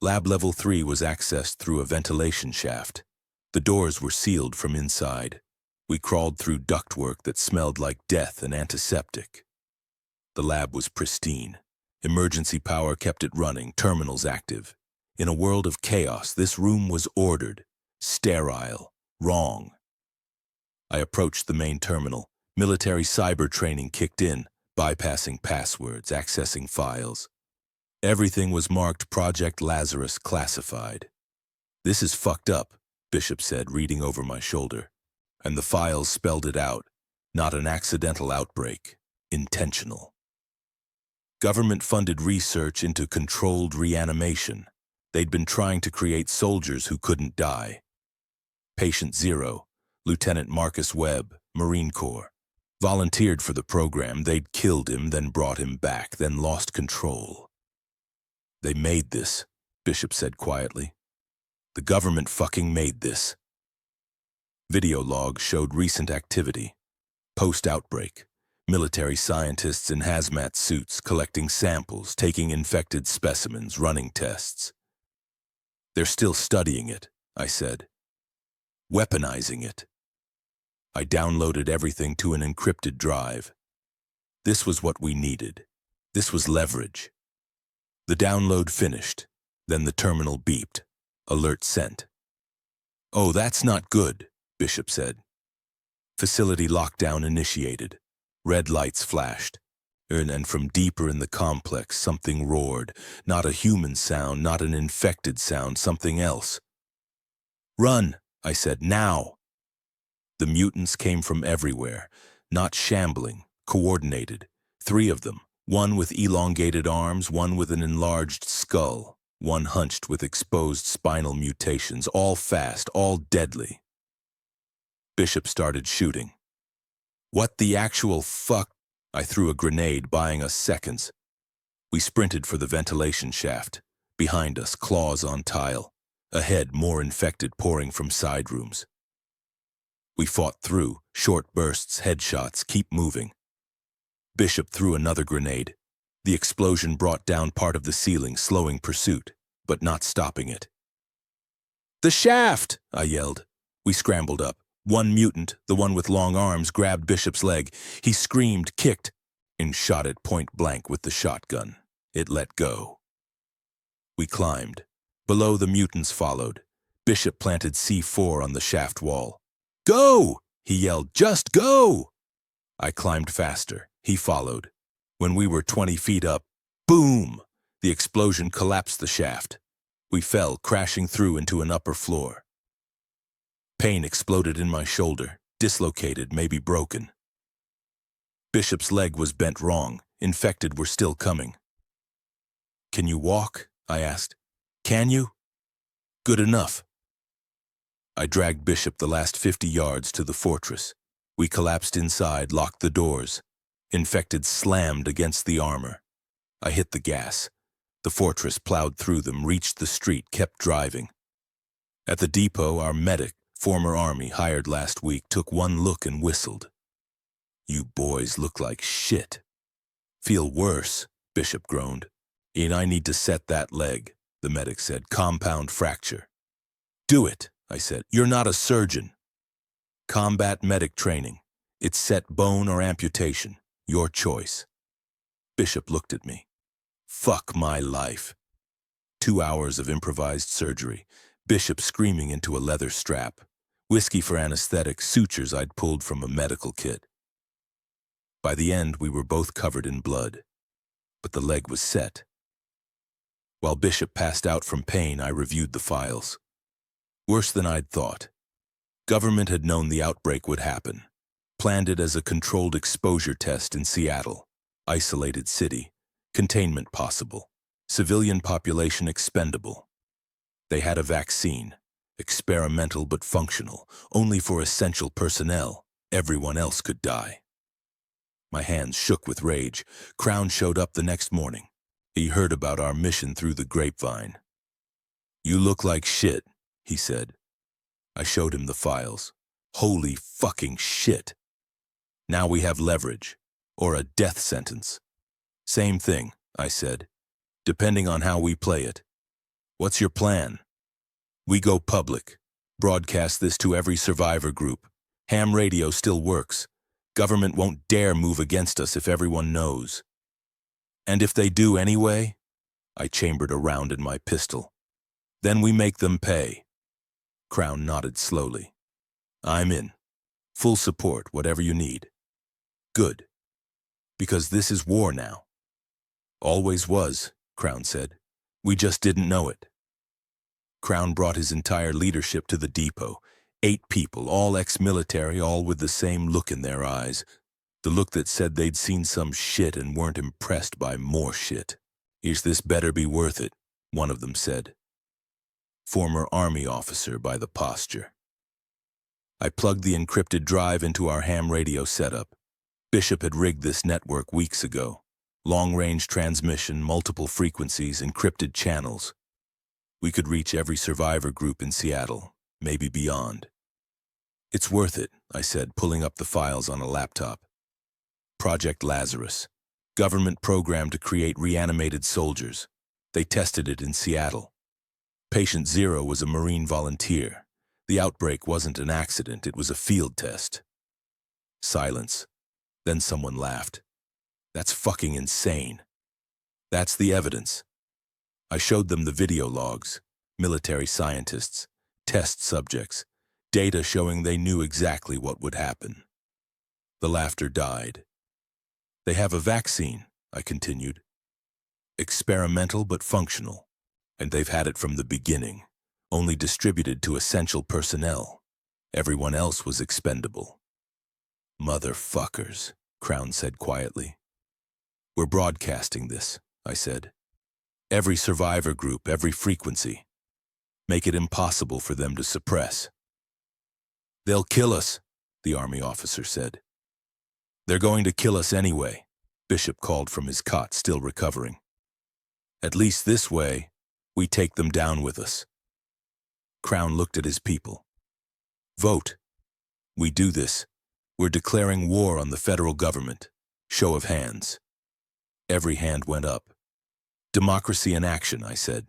Lab Level 3 was accessed through a ventilation shaft. The doors were sealed from inside. We crawled through ductwork that smelled like death and antiseptic. The lab was pristine. Emergency power kept it running, terminals active. In a world of chaos, this room was ordered, sterile, wrong. I approached the main terminal. Military cyber training kicked in, bypassing passwords, accessing files. Everything was marked Project Lazarus classified. This is fucked up, Bishop said, reading over my shoulder. And the files spelled it out. Not an accidental outbreak. Intentional. Government-funded research into controlled reanimation. They'd been trying to create soldiers who couldn't die. Patient 0, Lieutenant Marcus Webb, Marine Corps. Volunteered for the program. They'd killed him, then brought him back, then lost control. They made this, Bishop said quietly. The government fucking made this. Video logs showed recent activity. Post-outbreak. Military scientists in hazmat suits collecting samples, taking infected specimens, running tests. They're still studying it, I said. Weaponizing it. I downloaded everything to an encrypted drive. This was what we needed. This was leverage. The download finished. Then the terminal beeped. Alert sent. Oh, that's not good, Bishop said. Facility lockdown initiated. Red lights flashed. And from deeper in the complex, something roared. Not a human sound, not an infected sound, something else. Run, I said, now. The mutants came from everywhere, not shambling, coordinated. 3 of them, one with elongated arms, one with an enlarged skull, one hunched with exposed spinal mutations, all fast, all deadly. Bishop started shooting. What the actual fuck? I threw a grenade, buying us seconds. We sprinted for the ventilation shaft. Behind us, claws on tile. Ahead, more infected pouring from side rooms. We fought through, short bursts, headshots, keep moving. Bishop threw another grenade. The explosion brought down part of the ceiling, slowing pursuit, but not stopping it. The shaft! I yelled. We scrambled up. One mutant, the one with long arms, grabbed Bishop's leg. He screamed, kicked, and shot it point blank with the shotgun. It let go. We climbed. Below, the mutants followed. Bishop planted C4 on the shaft wall. Go! He yelled, just go! I climbed faster. He followed. When we were 20 feet up, boom! The explosion collapsed the shaft. We fell, crashing through into an upper floor. Pain exploded in my shoulder, dislocated, maybe broken. Bishop's leg was bent wrong. Infected were still coming. Can you walk? I asked. Can you? Good enough. I dragged Bishop the last 50 yards to the fortress. We collapsed inside, locked the doors. Infected slammed against the armor. I hit the gas. The fortress plowed through them, reached the street, kept driving. At the depot, our medic, former army, hired last week, took one look and whistled. You boys look like shit. Feel worse, Bishop groaned. And I need to set that leg, the medic said. Compound fracture. Do it, I said. You're not a surgeon. Combat medic training. It's set bone or amputation. Your choice. Bishop looked at me. Fuck my life. 2 hours of improvised surgery. Bishop screaming into a leather strap. Whiskey for anesthetic, sutures I'd pulled from a medical kit. By the end, we were both covered in blood. But the leg was set. While Bishop passed out from pain, I reviewed the files. Worse than I'd thought. Government had known the outbreak would happen. Planned it as a controlled exposure test in Seattle. Isolated city. Containment possible. Civilian population expendable. They had a vaccine. Experimental but functional. Only for essential personnel. Everyone else could die. My hands shook with rage. Crown showed up the next morning. He heard about our mission through the grapevine. You look like shit, he said. I showed him the files. Holy fucking shit. Now we have leverage. Or a death sentence. Same thing, I said. Depending on how we play it. What's your plan? We go public. Broadcast this to every survivor group. Ham radio still works. Government won't dare move against us if everyone knows. And if they do anyway? I chambered a round in my pistol. Then we make them pay. Crown nodded slowly. I'm in. Full support, whatever you need. Good. Because this is war now. Always was, Crown said. We just didn't know it. Crown brought his entire leadership to the depot. 8 people, all ex-military, all with the same look in their eyes. The look that said they'd seen some shit and weren't impressed by more shit. Here's this better be worth it, one of them said. Former Army officer by the posture. I plugged the encrypted drive into our ham radio setup. Bishop had rigged this network weeks ago. Long-range transmission, multiple frequencies, encrypted channels. We could reach every survivor group in Seattle, maybe beyond. It's worth it, I said, pulling up the files on a laptop. Project Lazarus. Government program to create reanimated soldiers. They tested it in Seattle. Patient 0 was a Marine volunteer. The outbreak wasn't an accident, it was a field test. Silence. Then someone laughed. That's fucking insane. That's the evidence. I showed them the video logs, military scientists, test subjects, data showing they knew exactly what would happen. The laughter died. They have a vaccine, I continued. Experimental but functional, and they've had it from the beginning, only distributed to essential personnel. Everyone else was expendable. Motherfuckers, Crown said quietly. We're broadcasting this, I said. Every survivor group, every frequency. Make it impossible for them to suppress. They'll kill us, the Army officer said. They're going to kill us anyway, Bishop called from his cot, still recovering. At least this way, we take them down with us. Crown looked at his people. Vote. We do this. We're declaring war on the federal government. Show of hands. Every hand went up. Democracy in action, I said.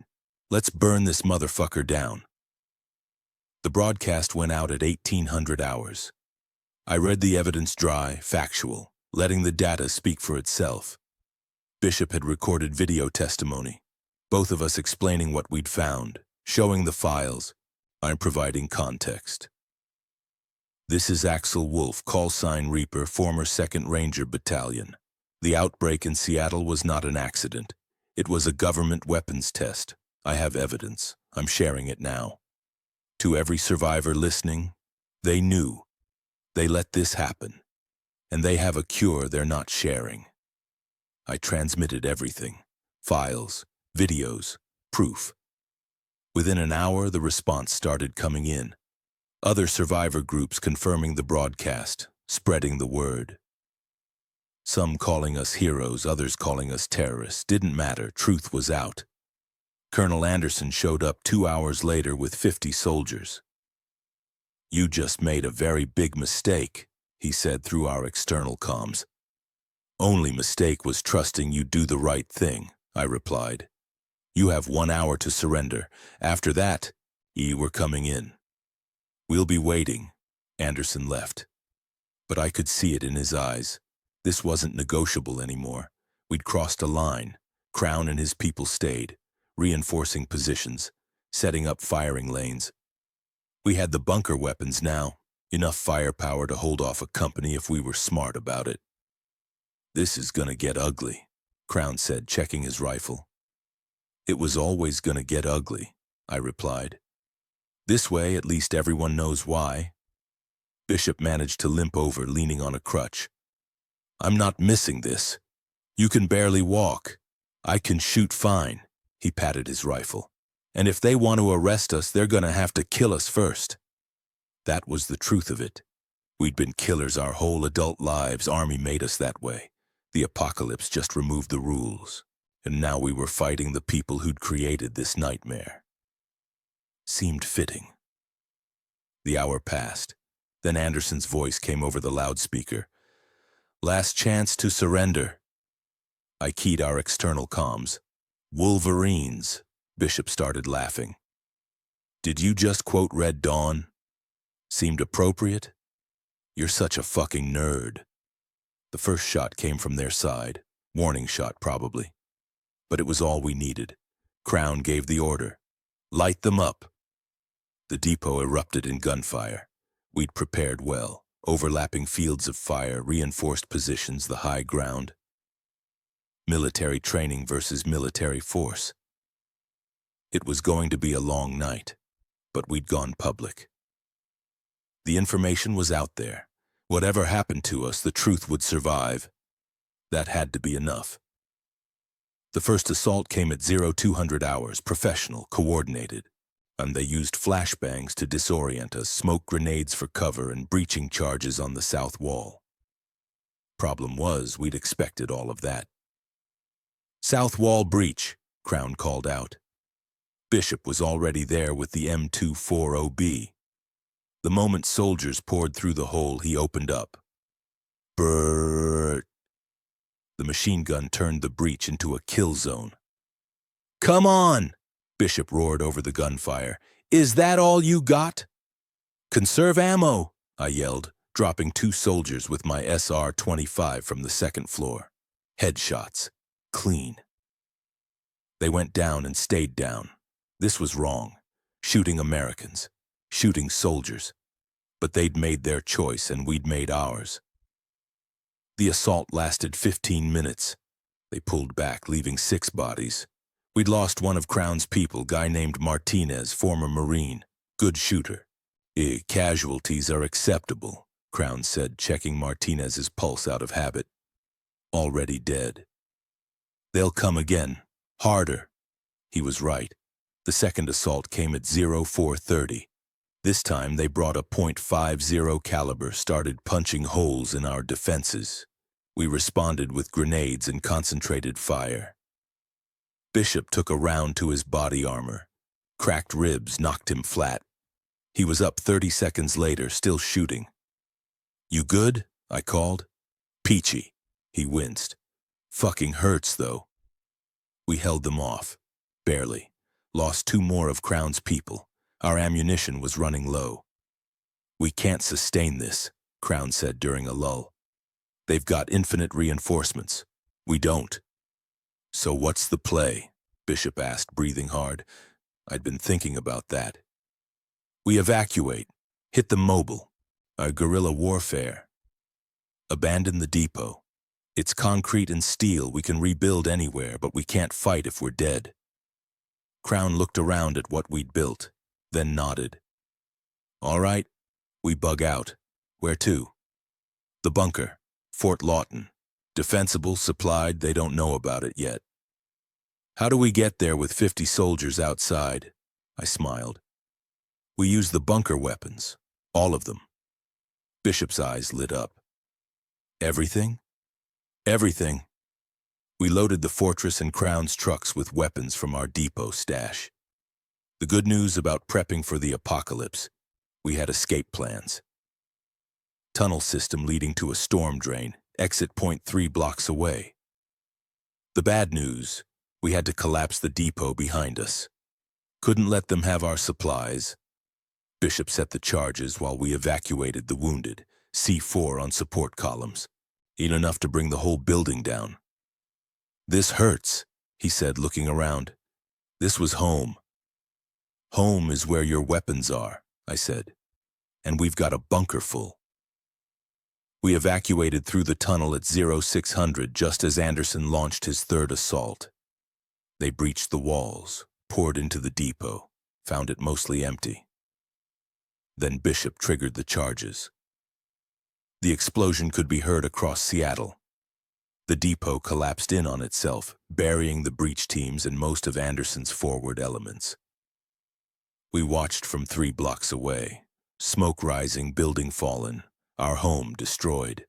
Let's burn this motherfucker down. The broadcast went out at 1800 hours. I read the evidence dry, factual, letting the data speak for itself. Bishop had recorded video testimony, both of us explaining what we'd found, showing the files. I'm providing context. This is Axel Wolf, call sign Reaper, former 2nd Ranger Battalion. The outbreak in Seattle was not an accident. It was a government weapons test. I have evidence. I'm sharing it now. To every survivor listening, they knew. They let this happen. And they have a cure they're not sharing. I transmitted everything. Files, videos, proof. Within an hour, the response started coming in. Other survivor groups confirming the broadcast, spreading the word. Some calling us heroes, others calling us terrorists. Didn't matter, truth was out. Colonel Anderson showed up 2 hours later with 50 soldiers. You just made a very big mistake, he said through our external comms. Only mistake was trusting you'd do the right thing, I replied. You have 1 hour to surrender. After that, we're coming in. We'll be waiting. Anderson left, but I could see it in his eyes. This wasn't negotiable anymore. We'd crossed a line. Crown and his people stayed, reinforcing positions, setting up firing lanes. We had the bunker weapons now, enough firepower to hold off a company if we were smart about it. "This is gonna get ugly," Crown said, checking his rifle. "It was always gonna get ugly," I replied. "This way, at least everyone knows why." Bishop managed to limp over, leaning on a crutch. "I'm not missing this. You can barely walk. I can shoot fine." He patted his rifle. "And if they want to arrest us, they're gonna have to kill us first." That was the truth of it. We'd been killers our whole adult lives. Army made us that way. The apocalypse just removed the rules. And now we were fighting the people who'd created this nightmare. Seemed fitting. The hour passed. Then Anderson's voice came over the loudspeaker. "Last chance to surrender." I keyed our external comms. "Wolverines." Bishop started laughing. "Did you just quote Red Dawn? Seemed appropriate? You're such a fucking nerd." The first shot came from their side. Warning shot, probably. But it was all we needed. Crown gave the order. "Light them up." The depot erupted in gunfire. We'd prepared well. Overlapping fields of fire, reinforced positions, the high ground. Military training versus military force. It was going to be a long night, but we'd gone public. The information was out there. Whatever happened to us, the truth would survive. That had to be enough. The first assault came at 0200 hours, professional, coordinated. And they used flashbangs to disorient us, smoke grenades for cover, and breaching charges on the south wall. Problem was, we'd expected all of that. "South wall breach," Crown called out. Bishop was already there with the M240B. The moment soldiers poured through the hole, he opened up. Brrrr. The machine gun turned the breach into a kill zone. "Come on!" Bishop roared over the gunfire. "Is that all you got?" "Conserve ammo," I yelled, dropping 2 soldiers with my SR-25 from the second floor. Headshots. Clean. They went down and stayed down. This was wrong. Shooting Americans. Shooting soldiers. But they'd made their choice and we'd made ours. The assault lasted 15 minutes. They pulled back, leaving 6 bodies. We'd lost one of Crown's people, guy named Martinez, former Marine. Good shooter. Casualties are acceptable," Crown said, checking Martinez's pulse out of habit. "Already dead." "They'll come again. Harder." He was right. The second assault came at 0430. This time they brought a .50 caliber, started punching holes in our defenses. We responded with grenades and concentrated fire. Bishop took a round to his body armor. Cracked ribs knocked him flat. He was up 30 seconds later, still shooting. "You good?" I called. "Peachy." He winced. "Fucking hurts, though." We held them off. Barely. Lost 2 more of Crown's people. Our ammunition was running low. "We can't sustain this," Crown said during a lull. "They've got infinite reinforcements. We don't." "So what's the play?" Bishop asked, breathing hard. I'd been thinking about that. "We evacuate. Hit the mobile. Our guerrilla warfare. Abandon the depot. It's concrete and steel. We can rebuild anywhere, but we can't fight if we're dead." Crown looked around at what we'd built, then nodded. "All right, we bug out. Where to?" "The bunker. Fort Lawton. Defensible, supplied, they don't know about it yet." "How do we get there with 50 soldiers outside?" I smiled. "We use the bunker weapons. All of them." Bishop's eyes lit up. "Everything?" "Everything." We loaded the fortress and Crown's trucks with weapons from our depot stash. The good news about prepping for the apocalypse: we had escape plans. Tunnel system leading to a storm drain, exit point 3 blocks away. The bad news: we had to collapse the depot behind us. Couldn't let them have our supplies. Bishop set the charges while we evacuated the wounded, C4 on support columns. Ain't enough to bring the whole building down. This hurts, he said, looking around. This was home. Home is where your weapons are, I said, and we've got a bunker full. We evacuated through the tunnel at 0600 just as Anderson launched his third assault. They breached the walls, poured into the depot, found it mostly empty. Then Bishop triggered the charges. The explosion could be heard across Seattle. The depot collapsed in on itself, burying the breach teams and most of Anderson's forward elements. We watched from 3 blocks away, smoke rising, building fallen, our home destroyed.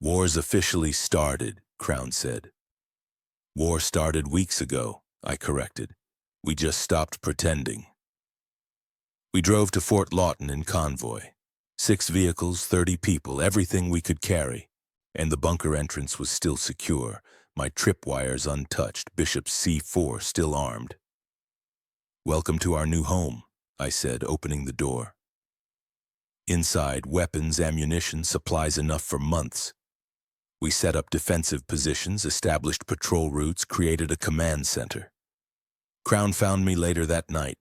War's officially started, Crown said. War started weeks ago, I corrected. We just stopped pretending. We drove to Fort Lawton in convoy. 6 vehicles, 30 people, everything we could carry. And the bunker entrance was still secure, my tripwires untouched, Bishop's C4 still armed. Welcome to our new home, I said, opening the door. Inside, weapons, ammunition, supplies enough for months. We set up defensive positions, established patrol routes, created a command center. Crown found me later that night.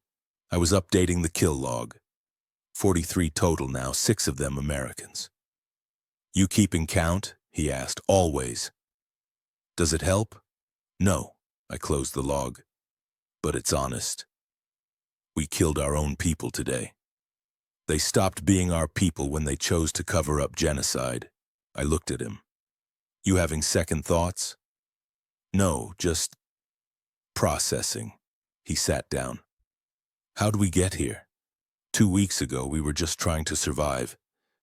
I was updating the kill log. 43 total now, 6 of them Americans. You keeping count? He asked. Always. Does it help? No, I closed the log. But it's honest. We killed our own people today. They stopped being our people when they chose to cover up genocide. I looked at him. You having second thoughts? No, just processing. He sat down. How'd we get here? 2 weeks ago, we were just trying to survive.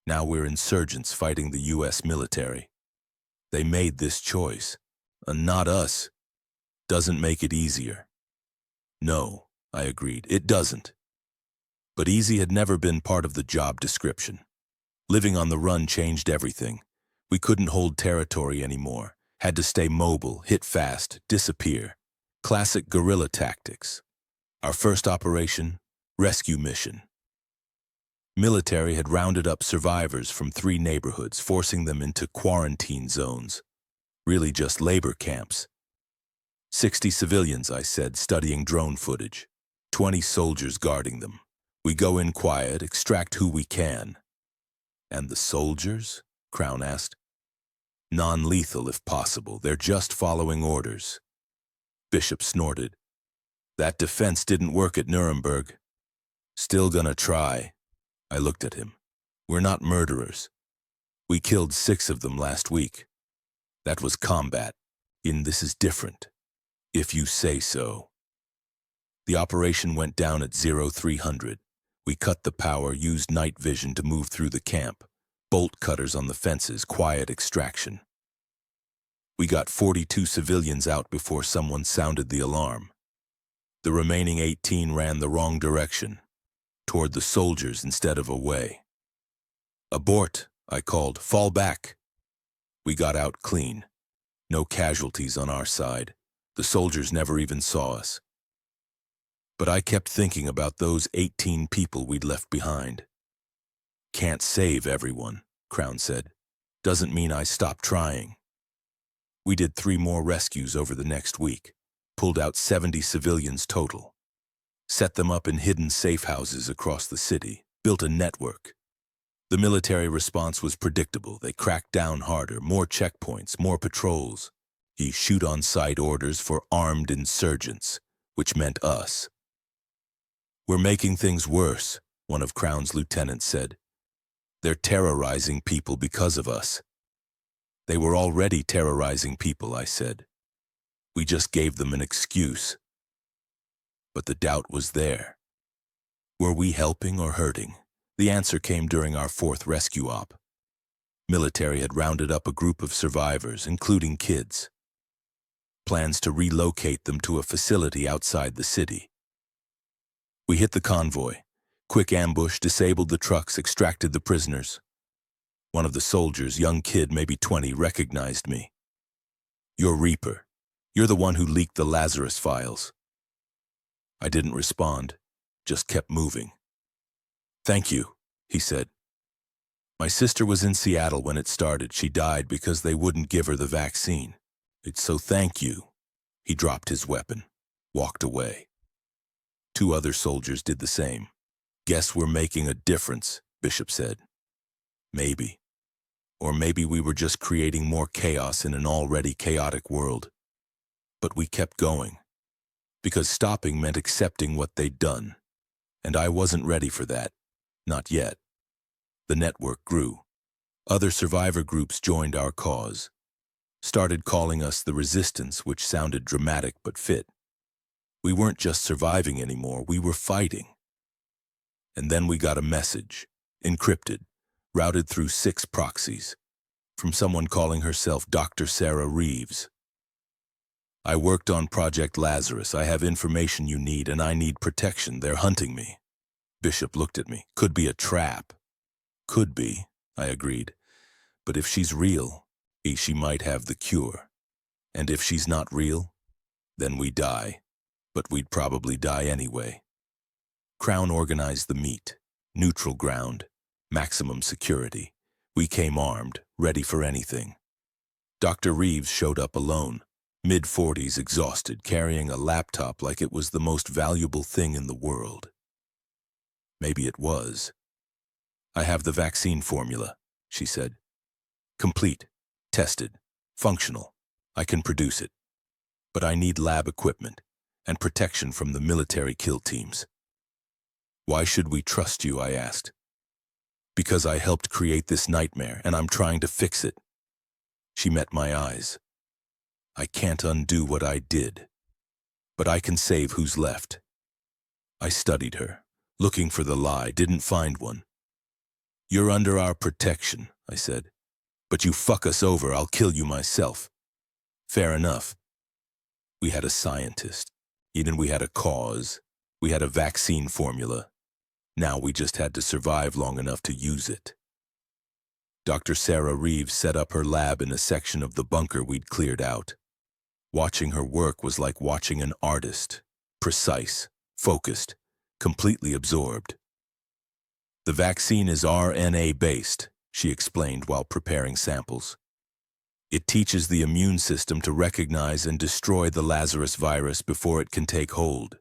Now we're insurgents fighting the U.S. military. They made this choice. Not us. Doesn't make it easier. No, I agreed. It doesn't. But easy had never been part of the job description. Living on the run changed everything. We couldn't hold territory anymore. Had to stay mobile, hit fast, disappear. Classic guerrilla tactics. Our first operation, rescue mission. Military had rounded up survivors from 3 neighborhoods, forcing them into quarantine zones. Really just labor camps. 60 civilians, I said, studying drone footage. 20 soldiers guarding them. We go in quiet, extract who we can. And the soldiers? Crown asked. Non-lethal if possible. They're just following orders. Bishop snorted. That defense didn't work at Nuremberg. Still gonna try. I looked at him. We're not murderers. We killed 6 of them last week. That was combat. This is different. If you say so. The operation went down at 0300. We cut the power, used night vision to move through the camp. Bolt cutters on the fences, quiet extraction. We got 42 civilians out before someone sounded the alarm. The remaining 18 ran the wrong direction, toward the soldiers instead of away. Abort, I called. Fall back. We got out clean. No casualties on our side. The soldiers never even saw us. But I kept thinking about those 18 people we'd left behind. Can't save everyone, Crown said. Doesn't mean I stopped trying. We did 3 more rescues over the next week. Pulled out 70 civilians total. Set them up in hidden safe houses across the city. Built a network. The military response was predictable. They cracked down harder. More checkpoints, more patrols. He shoot on sight orders for armed insurgents, which meant us. We're making things worse, one of Crown's lieutenants said. They're terrorizing people because of us. They were already terrorizing people, I said. We just gave them an excuse. But the doubt was there. Were we helping or hurting? The answer came during our 4th rescue op. Military had rounded up a group of survivors, including kids. Plans to relocate them to a facility outside the city. We hit the convoy. Quick ambush, disabled the trucks, extracted the prisoners. One of the soldiers, young kid, maybe 20, recognized me. You're Reaper. You're the one who leaked the Lazarus files. I didn't respond, just kept moving. Thank you, he said. My sister was in Seattle when it started. She died because they wouldn't give her the vaccine. So thank you. He dropped his weapon, walked away. 2 other soldiers did the same. Guess we're making a difference, Bishop said. Maybe. Or maybe we were just creating more chaos in an already chaotic world. But we kept going. Because stopping meant accepting what they'd done. And I wasn't ready for that. Not yet. The network grew. Other survivor groups joined our cause. Started calling us the Resistance, which sounded dramatic but fit. We weren't just surviving anymore, we were fighting. And then we got a message, encrypted, routed through 6 proxies, from someone calling herself Dr. Sarah Reeves. I worked on Project Lazarus. I have information you need, and I need protection. They're hunting me. Bishop looked at me. Could be a trap. Could be, I agreed. But if she's real, she might have the cure. And if she's not real, then we die. But we'd probably die anyway. Crown organized the meet. Neutral ground. Maximum security. We came armed, ready for anything. Dr. Reeves showed up alone. Mid-40s, exhausted, carrying a laptop like it was the most valuable thing in the world. Maybe it was. I have the vaccine formula, she said. Complete, tested, functional. I can produce it. But I need lab equipment and protection from the military kill teams. Why should we trust you, I asked. Because I helped create this nightmare and I'm trying to fix it. She met my eyes. I can't undo what I did, but I can save who's left. I studied her, looking for the lie, didn't find one. You're under our protection, I said, but you fuck us over, I'll kill you myself. Fair enough. We had a scientist, even we had a cause, we had a vaccine formula. Now we just had to survive long enough to use it. Dr. Sarah Reeves set up her lab in a section of the bunker we'd cleared out. Watching her work was like watching an artist, precise, focused, completely absorbed. The vaccine is RNA-based, she explained while preparing samples. It teaches the immune system to recognize and destroy the Lazarus virus before it can take hold.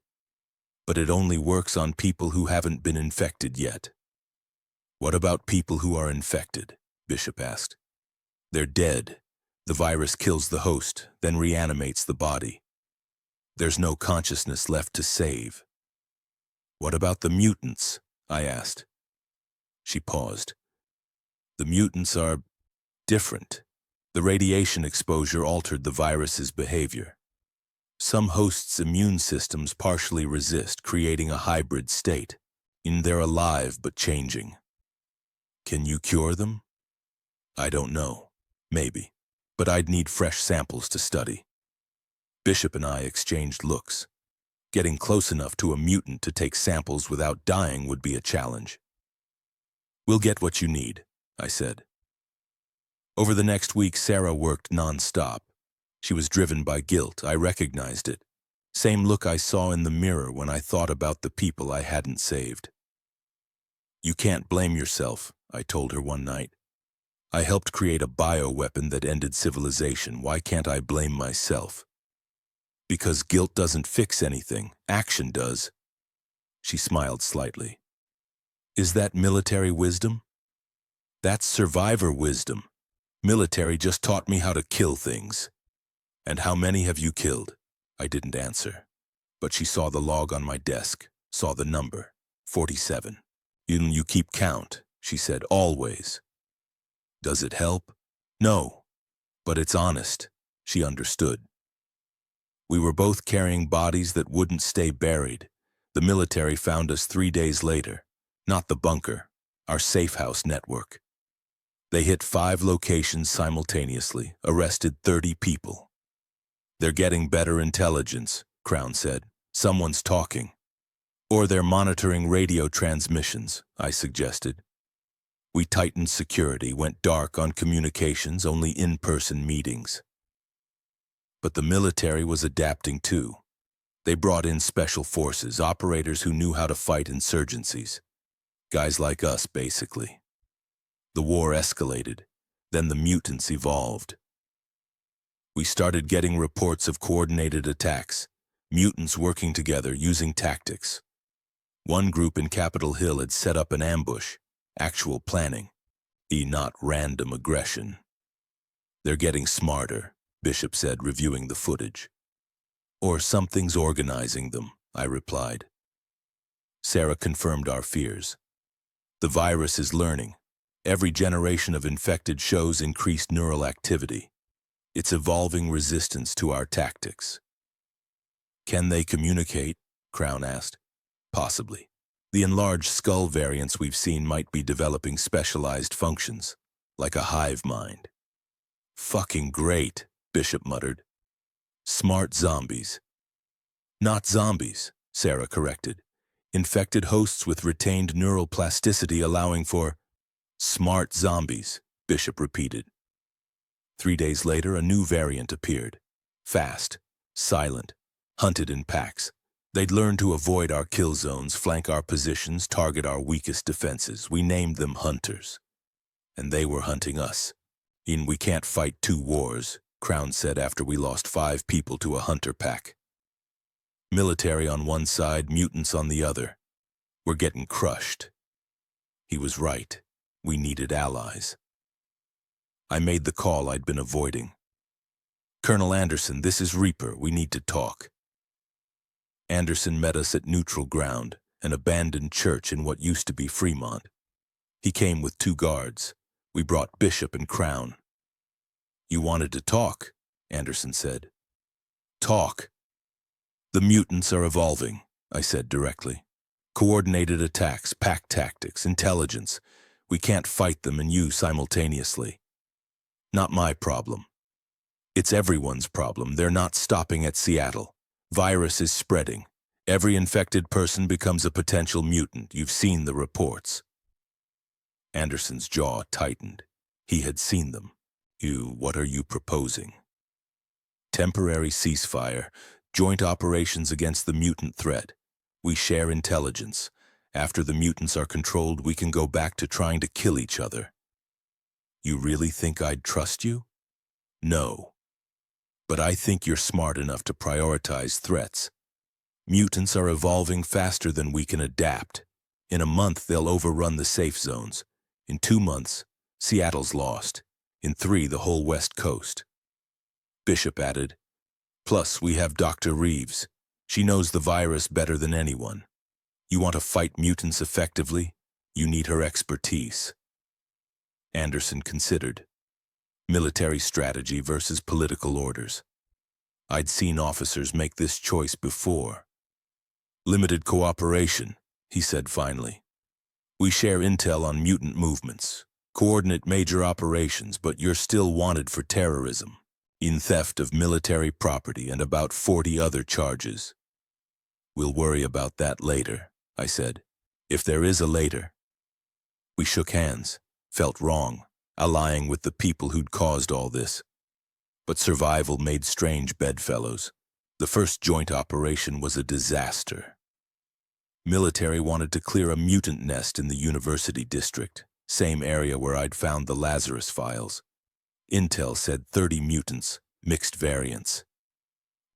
But it only works on people who haven't been infected yet. What about people who are infected? Bishop asked. They're dead. The virus kills the host, then reanimates the body. There's no consciousness left to save. What about the mutants? I asked. She paused. The mutants are different. The radiation exposure altered the virus's behavior. Some hosts' immune systems partially resist, creating a hybrid state. They're alive but changing. Can you cure them? I don't know. Maybe. But I'd need fresh samples to study. Bishop and I exchanged looks. Getting close enough to a mutant to take samples without dying would be a challenge. We'll get what you need, I said. Over the next week, Sarah worked non-stop. She was driven by guilt. I recognized it. Same look I saw in the mirror when I thought about the people I hadn't saved. You can't blame yourself, I told her one night. I helped create a bioweapon that ended civilization. Why can't I blame myself? Because guilt doesn't fix anything. Action does. She smiled slightly. Is that military wisdom? That's survivor wisdom. Military just taught me how to kill things. And how many have you killed? I didn't answer. But she saw the log on my desk, saw the number, 47. You keep count, she said, always. Does it help? No, but it's honest. She understood. We were both carrying bodies that wouldn't stay buried. The military found us 3 days later. Not the bunker, our safe house network. They hit 5 locations simultaneously, arrested 30 people. They're getting better intelligence, Crown said. Someone's talking. Or they're monitoring radio transmissions, I suggested. We tightened security, went dark on communications, only in-person meetings. But the military was adapting too. They brought in special forces, operators who knew how to fight insurgencies. Guys like us, basically. The war escalated. Then the mutants evolved. We started getting reports of coordinated attacks, mutants working together using tactics. One group in Capitol Hill had set up an ambush, actual planning, not random aggression. They're getting smarter, Bishop said, reviewing the footage. Or something's organizing them, I replied. Sarah confirmed our fears. The virus is learning. Every generation of infected shows increased neural activity. It's evolving resistance to our tactics. Can they communicate? Crown asked. Possibly. The enlarged skull variants we've seen might be developing specialized functions, like a hive mind. Fucking great, Bishop muttered. Smart zombies. Not zombies, Sarah corrected. Infected hosts with retained neural plasticity allowing for smart zombies, Bishop repeated. 3 days later, a new variant appeared. Fast, silent, hunted in packs. They'd learned to avoid our kill zones, flank our positions, target our weakest defenses. We named them hunters. And they were hunting us. We can't fight 2 wars, Crown said after we lost 5 people to a hunter pack. Military on one side, mutants on the other. We're getting crushed. He was right. We needed allies. I made the call I'd been avoiding. Colonel Anderson, this is Reaper. We need to talk. Anderson met us at neutral ground, an abandoned church in what used to be Fremont. He came with 2 guards. We brought Bishop and Crown. You wanted to talk, Anderson said. Talk. The mutants are evolving, I said directly. Coordinated attacks, pack tactics, intelligence. We can't fight them and you simultaneously. Not my problem. It's everyone's problem. They're not stopping at Seattle. Virus is spreading. Every infected person becomes a potential mutant. You've seen the reports. Anderson's jaw tightened. He had seen them. What are you proposing? Temporary ceasefire, joint operations against the mutant threat. We share intelligence. After the mutants are controlled, we can go back to trying to kill each other. You really think I'd trust you? No. But I think you're smart enough to prioritize threats. Mutants are evolving faster than we can adapt. In a month, they'll overrun the safe zones. In 2 months, Seattle's lost. In 3, the whole West Coast. Bishop added, plus we have Dr. Reeves. She knows the virus better than anyone. You want to fight mutants effectively? You need her expertise. Anderson considered. Military strategy versus political orders. I'd seen officers make this choice before. Limited cooperation, he said finally. We share intel on mutant movements, coordinate major operations, but you're still wanted for terrorism, in theft of military property and about 40 other charges. We'll worry about that later, I said, if there is a later. We shook hands, felt wrong, allying with the people who'd caused all this. But survival made strange bedfellows. The first joint operation was a disaster. Military wanted to clear a mutant nest in the University District, same area where I'd found the Lazarus files. Intel said 30 mutants, mixed variants.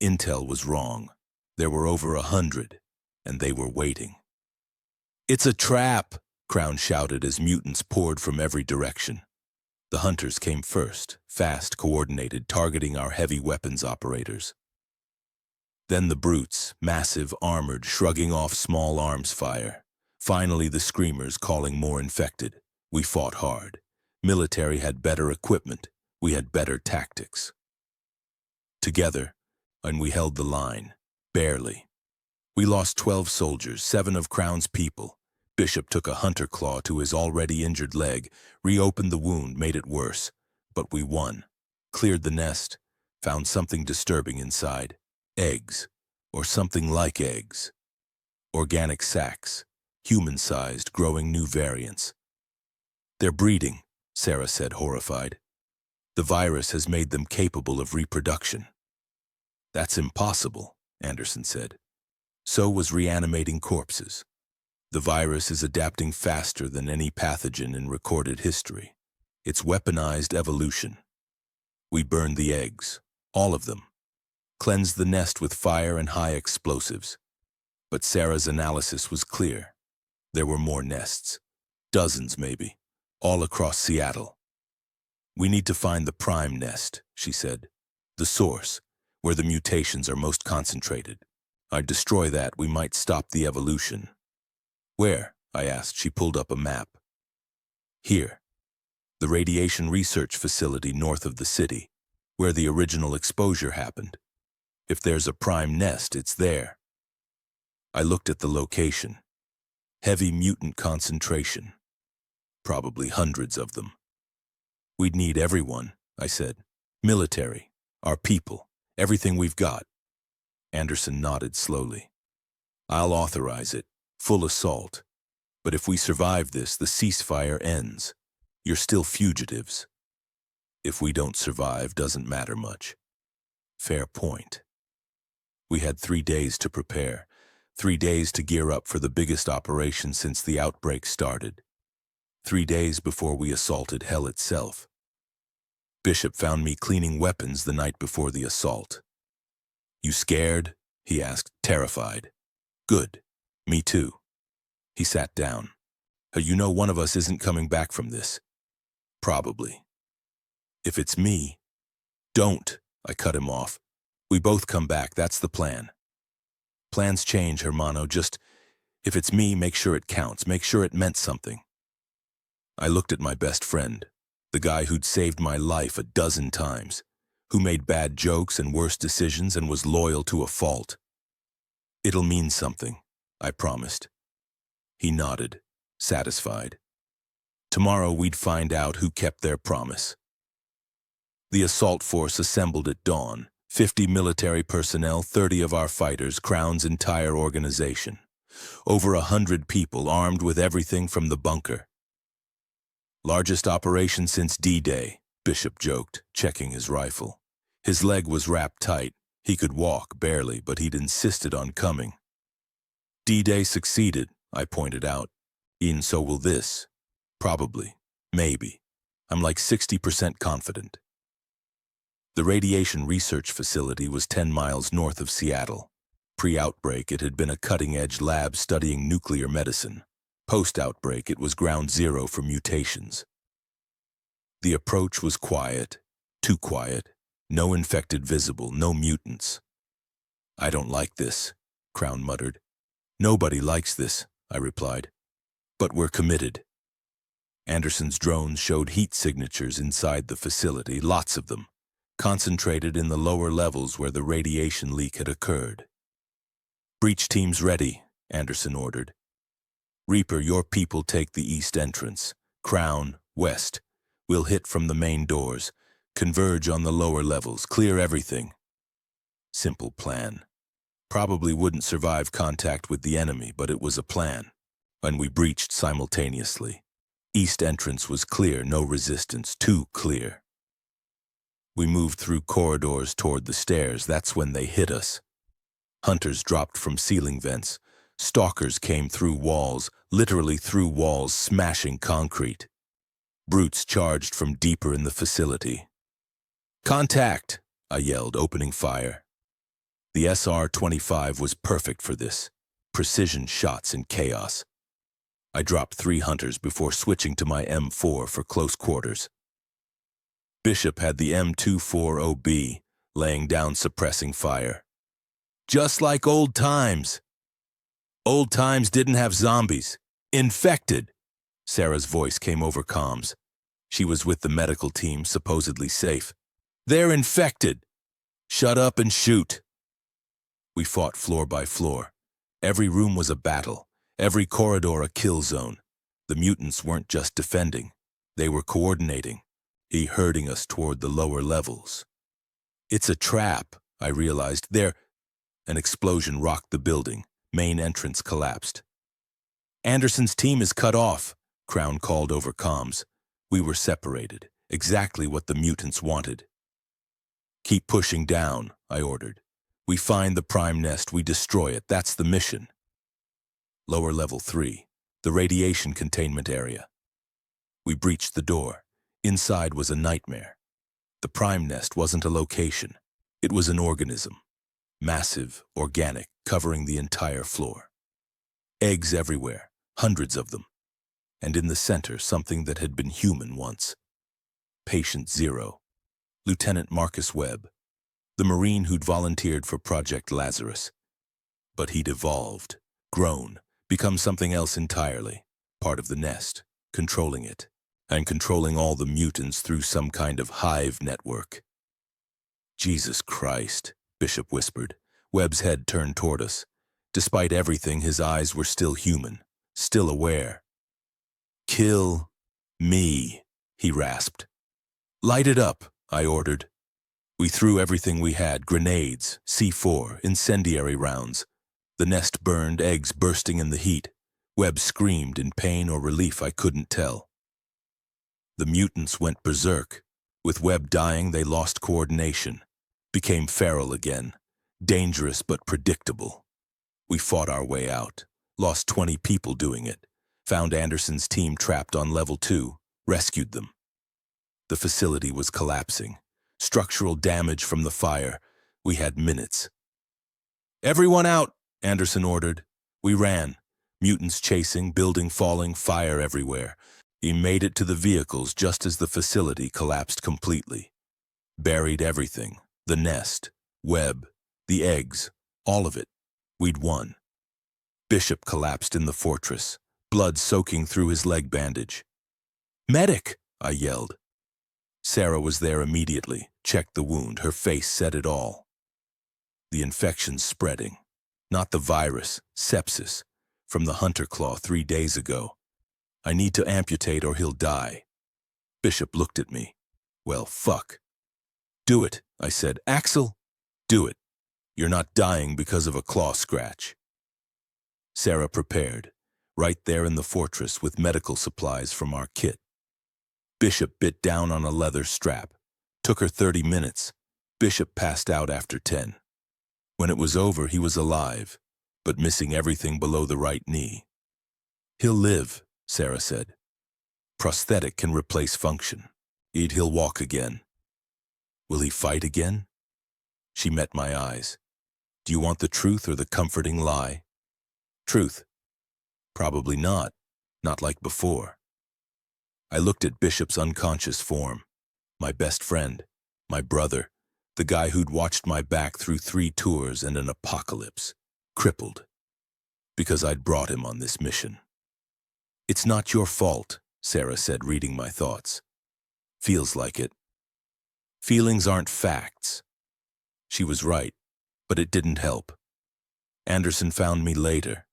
Intel was wrong. There were over 100, and they were waiting. It's a trap, Crown shouted as mutants poured from every direction. The hunters came first, fast, coordinated, targeting our heavy weapons operators. Then the brutes, massive, armored, shrugging off small arms fire. Finally the screamers calling more infected. We fought hard. Military had better equipment. We had better tactics. Together, and we held the line. Barely. We lost 12 soldiers, 7 of Crown's people. Bishop took a hunter claw to his already injured leg, reopened the wound, made it worse. But we won. Cleared the nest. Found something disturbing inside. Eggs. Or something like eggs. Organic sacs. Human-sized, growing new variants. They're breeding, Sarah said, horrified. The virus has made them capable of reproduction. That's impossible, Anderson said. So was reanimating corpses. The virus is adapting faster than any pathogen in recorded history. It's weaponized evolution. We burned the eggs, all of them. Cleansed the nest with fire and high explosives. But Sarah's analysis was clear. There were more nests. Dozens, maybe. All across Seattle. We need to find the prime nest, she said. The source, where the mutations are most concentrated. I'd destroy that, we might stop the evolution. Where? I asked. She pulled up a map. Here. The radiation research facility north of the city, where the original exposure happened. If there's a prime nest, it's there. I looked at the location. Heavy mutant concentration. Probably hundreds of them. We'd need everyone, I said. Military, our people, everything we've got. Anderson nodded slowly. I'll authorize it. Full assault. But if we survive this, the ceasefire ends. You're still fugitives. If we don't survive, doesn't matter much. Fair point. We had 3 days to prepare. 3 days to gear up for the biggest operation since the outbreak started. 3 days before we assaulted hell itself. Bishop found me cleaning weapons the night before the assault. You scared? He asked, terrified. Good. Me too. He sat down. You know one of us isn't coming back from this. Probably. If it's me, don't, I cut him off. We both come back, that's the plan. Plans change, hermano, just, if it's me, make sure it counts, make sure it meant something. I looked at my best friend, the guy who'd saved my life a dozen times, who made bad jokes and worse decisions and was loyal to a fault. It'll mean something, I promised. He nodded, satisfied. Tomorrow we'd find out who kept their promise. The assault force assembled at dawn. 50 military personnel, 30 of our fighters, Crown's entire organization. Over 100 people armed with everything from the bunker. Largest operation since D-Day, Bishop joked, checking his rifle. His leg was wrapped tight. He could walk, barely, but he'd insisted on coming. D-Day succeeded, I pointed out. And so will this. Probably. Maybe. I'm like 60% confident. The radiation research facility was 10 miles north of Seattle. Pre-outbreak, it had been a cutting-edge lab studying nuclear medicine. Post-outbreak, it was ground zero for mutations. The approach was quiet, too quiet. No infected visible, no mutants. I don't like this, Crown muttered. Nobody likes this, I replied. But we're committed. Anderson's drones showed heat signatures inside the facility, lots of them, concentrated in the lower levels where the radiation leak had occurred. Breach teams ready, Anderson ordered. Reaper, your people take the east entrance. Crown, west. We'll hit from the main doors. Converge on the lower levels. Clear everything. Simple plan. Probably wouldn't survive contact with the enemy, but it was a plan. And we breached simultaneously. East entrance was clear, no resistance, too clear. We moved through corridors toward the stairs. That's when they hit us. Hunters dropped from ceiling vents. Stalkers came through walls, literally through walls, smashing concrete. Brutes charged from deeper in the facility. Contact! I yelled, opening fire. The SR-25 was perfect for this. Precision shots in chaos. I dropped 3 hunters before switching to my M4 for close quarters. Bishop had the M240B, laying down suppressing fire. Just like old times. Old times didn't have zombies. Infected. Sarah's voice came over comms. She was with the medical team, supposedly safe. They're infected. Shut up and shoot. We fought floor by floor. Every room was a battle. Every corridor a kill zone. The mutants weren't just defending. They were coordinating. Herding us toward the lower levels. It's a trap, I realized. An explosion rocked the building. Main entrance collapsed. Anderson's team is cut off, Crown called over comms. We were separated. Exactly what the mutants wanted. Keep pushing down, I ordered. We find the prime nest, we destroy it. That's the mission. Lower level 3, the radiation containment area. We breached the door. Inside was a nightmare. The prime nest wasn't a location. It was an organism. Massive, organic, covering the entire floor. Eggs everywhere, hundreds of them. And in the center, something that had been human once. Patient Zero, Lieutenant Marcus Webb, the Marine who'd volunteered for Project Lazarus. But he'd evolved, grown, become something else entirely, part of the nest, controlling it, and controlling all the mutants through some kind of hive network. Jesus Christ, Bishop whispered. Webb's head turned toward us. Despite everything, his eyes were still human, still aware. Kill me, he rasped. Light it up, I ordered. We threw everything we had, grenades, C4, incendiary rounds. The nest burned, eggs bursting in the heat. Webb screamed in pain or relief, I couldn't tell. The mutants went berserk. With Webb dying, they lost coordination, became feral again, dangerous but predictable. We fought our way out, lost 20 people doing it, found Anderson's team trapped on level 2, rescued them. The facility was collapsing. Structural damage from the fire. We had minutes. Everyone out, Anderson ordered. We ran. Mutants chasing, building falling, fire everywhere. He made it to the vehicles just as the facility collapsed completely. Buried everything. The nest, Webb, the eggs, all of it. We'd won. Bishop collapsed in the fortress, blood soaking through his leg bandage. Medic, I yelled. Sarah was there immediately, checked the wound, her face said it all. The infection's spreading. Not the virus, sepsis, from the hunter claw 3 days ago. I need to amputate or he'll die. Bishop looked at me. Well, fuck. Do it, I said. Axel, do it. You're not dying because of a claw scratch. Sarah prepared, right there in the fortress with medical supplies from our kit. Bishop bit down on a leather strap. Took her 30 minutes. Bishop passed out after 10. When it was over, he was alive, but missing everything below the right knee. He'll live, Sarah said. Prosthetic can replace function. He'll walk again. Will he fight again? She met my eyes. Do you want the truth or the comforting lie? Truth. Probably not. Not like before. I looked at Bishop's unconscious form. My best friend. My brother. The guy who'd watched my back through 3 tours and an apocalypse. Crippled. Because I'd brought him on this mission. It's not your fault, Sarah said, reading my thoughts. Feels like it. Feelings aren't facts. She was right, but it didn't help. Anderson found me later.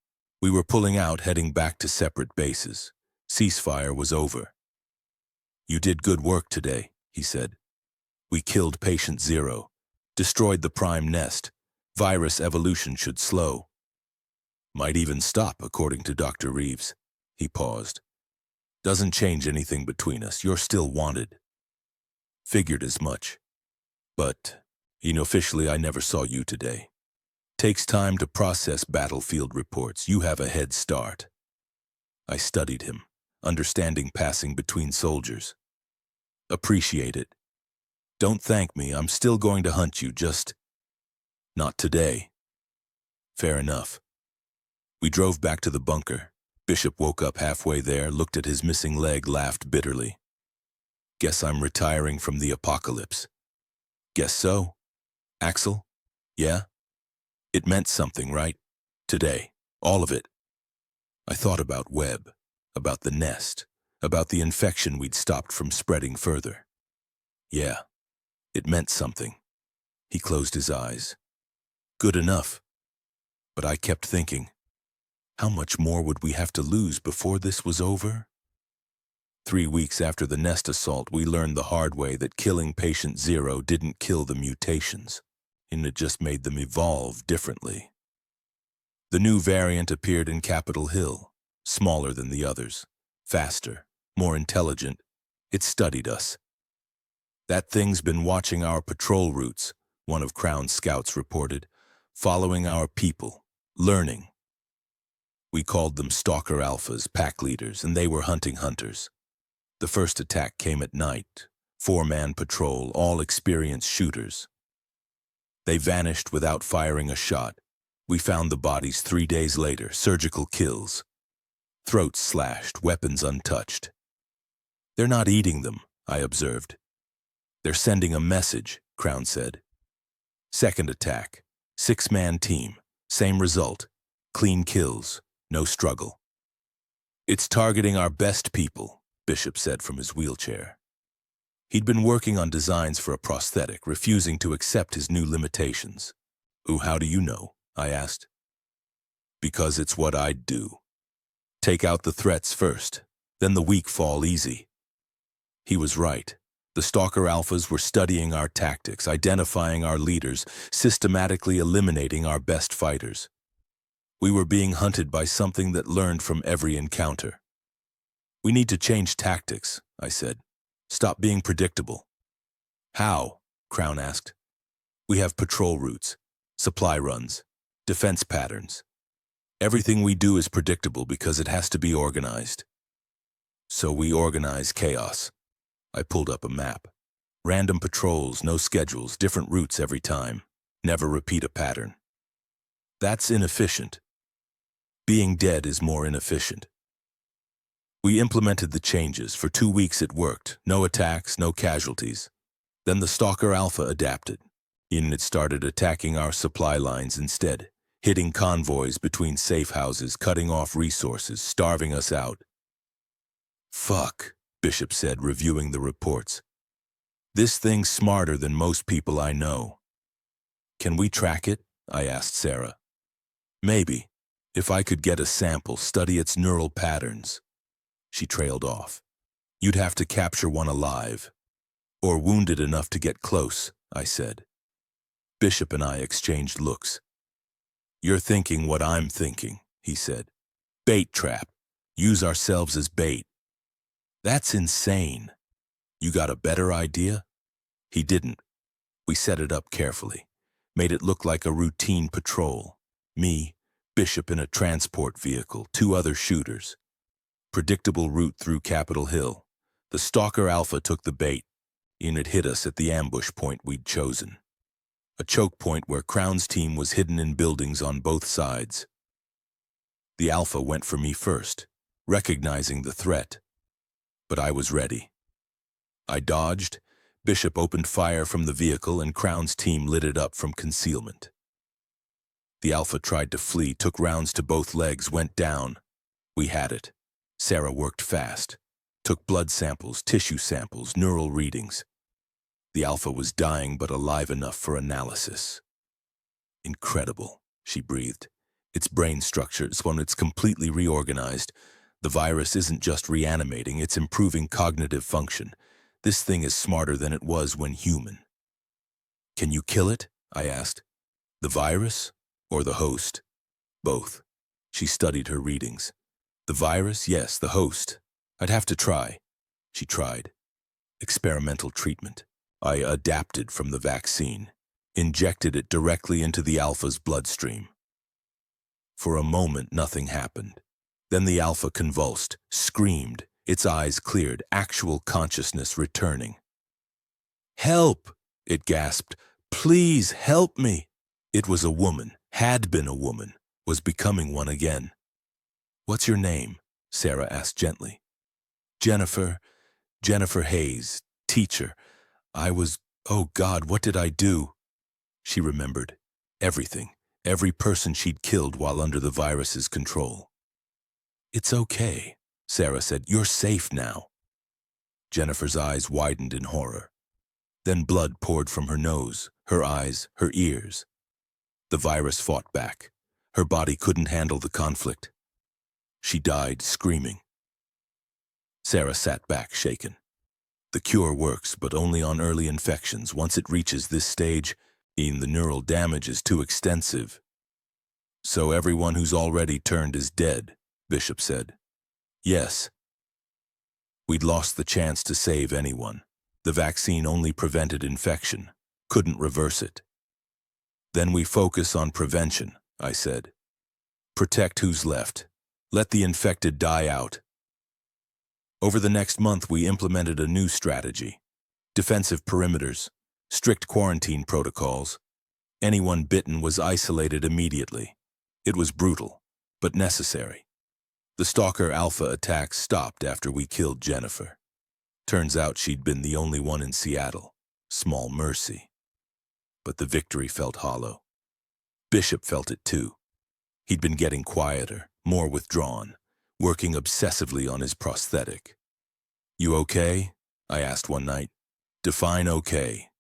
We were pulling out, heading back to separate bases. Ceasefire was over. You did good work today, he said. We killed Patient Zero, destroyed the prime nest. Virus evolution should slow. Might even stop, according to Dr. Reeves. He paused. Doesn't change anything between us. You're still wanted. Figured as much. But, officially I never saw you today. Takes time to process battlefield reports. You have a head start. I studied him, understanding passing between soldiers. Appreciate it. Don't thank me. I'm still going to hunt you, just not today. Fair enough. We drove back to the bunker. Bishop woke up halfway there, looked at his missing leg, laughed bitterly. Guess I'm retiring from the apocalypse. Guess so. Axel? Yeah? It meant something, right? Today. All of it. I thought about Webb, about the nest, about the infection we'd stopped from spreading further. Yeah, it meant something. He closed his eyes. Good enough. But I kept thinking, how much more would we have to lose before this was over? 3 weeks after the nest assault, we learned the hard way that killing Patient Zero didn't kill the mutations, and it just made them evolve differently. The new variant appeared in Capitol Hill, smaller than the others, faster, more intelligent. It studied us. That thing's been watching our patrol routes, one of Crown's scouts reported, following our people, learning. We called them stalker alphas, pack leaders, and they were hunting hunters. The first attack came at night. 4-man patrol, all experienced shooters. They vanished without firing a shot. We found the bodies 3 days later, surgical kills. Throats slashed, weapons untouched. They're not eating them, I observed. They're sending a message, Crown said. Second attack, 6-man team, same result, clean kills, no struggle. It's targeting our best people, Bishop said from his wheelchair. He'd been working on designs for a prosthetic, refusing to accept his new limitations. "Ooh, how do you know?" I asked. "Because it's what I'd do. Take out the threats first, then the weak fall easy." He was right. The stalker alphas were studying our tactics, identifying our leaders, systematically eliminating our best fighters. We were being hunted by something that learned from every encounter. "We need to change tactics," I said. "Stop being predictable." "How?" Crown asked. "We have patrol routes, supply runs, defense patterns. Everything we do is predictable because it has to be organized. So we organize chaos." I pulled up a map. Random patrols, no schedules, different routes every time. Never repeat a pattern. That's inefficient. Being dead is more inefficient. We implemented the changes. For 2 weeks it worked. No attacks, no casualties. Then the Stalker Alpha adapted. It started attacking our supply lines instead, hitting convoys between safe houses, cutting off resources, starving us out. "Fuck," Bishop said, reviewing the reports. "This thing's smarter than most people I know." "Can we track it?" I asked Sarah. "Maybe, if I could get a sample, study its neural patterns." She trailed off. "You'd have to capture one alive. Or wounded enough to get close," I said. Bishop and I exchanged looks. "You're thinking what I'm thinking," he said. "Bait trap. Use ourselves as bait." "That's insane. You got a better idea?" He didn't. We set it up carefully, made it look like a routine patrol. Me, Bishop in a transport vehicle, 2 other shooters. Predictable route through Capitol Hill. The Stalker Alpha took the bait, and it hit us at the ambush point we'd chosen. A choke point where Crown's team was hidden in buildings on both sides. The Alpha went for me first, recognizing the threat. But I was ready. I dodged. Bishop opened fire from the vehicle and Crown's team lit it up from concealment. The Alpha tried to flee, took rounds to both legs, went down. We had it. Sarah worked fast. Took blood samples, tissue samples, neural readings. The Alpha was dying but alive enough for analysis. "Incredible," she breathed. "Its brain structure is when it's completely reorganized. The virus isn't just reanimating, it's improving cognitive function. This thing is smarter than it was when human." "Can you kill it?" I asked. "The virus or the host?" "Both." She studied her readings. "The virus, yes. The host, I'd have to try." She tried. Experimental treatment. I adapted from the vaccine, injected it directly into the Alpha's bloodstream. For a moment, nothing happened. Then the Alpha convulsed, screamed, its eyes cleared, actual consciousness returning. "Help!" it gasped. "Please help me!" It was a woman, had been a woman, was becoming one again. "What's your name?" Sarah asked gently. Jennifer Hayes, teacher. Oh God, what did I do?" She remembered. Everything, every person she'd killed while under the virus's control. "It's okay," Sarah said. "You're safe now." Jennifer's eyes widened in horror. Then blood poured from her nose, her eyes, her ears. The virus fought back. Her body couldn't handle the conflict. She died screaming. Sarah sat back, shaken. "The cure works, but only on early infections. Once it reaches this stage, the neural damage is too extensive." "So everyone who's already turned is dead," Bishop said. "Yes." We'd lost the chance to save anyone. The vaccine only prevented infection, couldn't reverse it. "Then we focus on prevention," I said. "Protect who's left. Let the infected die out. Over the next month, we implemented a new strategy. Defensive perimeters, strict quarantine protocols. Anyone bitten was isolated immediately. It was brutal, but necessary. The Stalker Alpha attacks stopped after we killed Jennifer. Turns out she'd been the only one in Seattle. Small mercy. But the victory felt hollow. Bishop felt it too. He'd been getting quieter, more withdrawn, working obsessively on his prosthetic. "You okay?" I asked one night. "Define okay."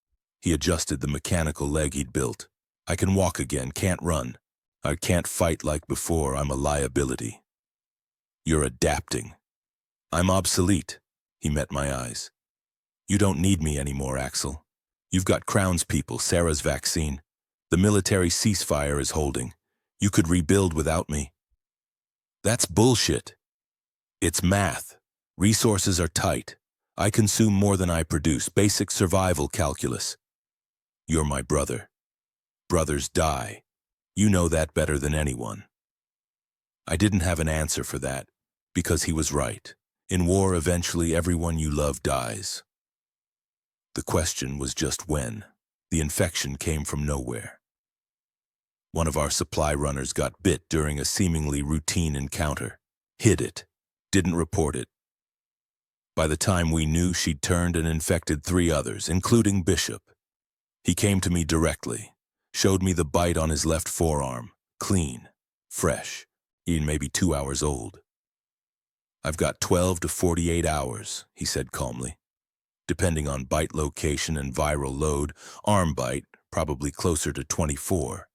He adjusted the mechanical leg he'd built. "I can walk again, can't run. I can't fight like before, I'm a liability." "You're adapting." "I'm obsolete." He met my eyes. "You don't need me anymore, Axel. You've got Crown's people, Sarah's vaccine. The military ceasefire is holding. You could rebuild without me." "That's bullshit." "It's math. Resources are tight. I consume more than I produce, basic survival calculus." "You're my brother. Brothers die. You know that better than anyone." I didn't have an answer for that, because he was right. In war, eventually everyone you love dies. The question was just when. The infection came from nowhere. One of our supply runners got bit during a seemingly routine encounter. Hid it. Didn't report it. By the time we knew, she'd turned and infected 3 others, including Bishop. He came to me directly, showed me the bite on his left forearm, clean, fresh, even maybe 2 hours old. "I've got 12 to 48 hours, he said calmly. Depending on bite location and viral load, arm bite, probably closer to 24.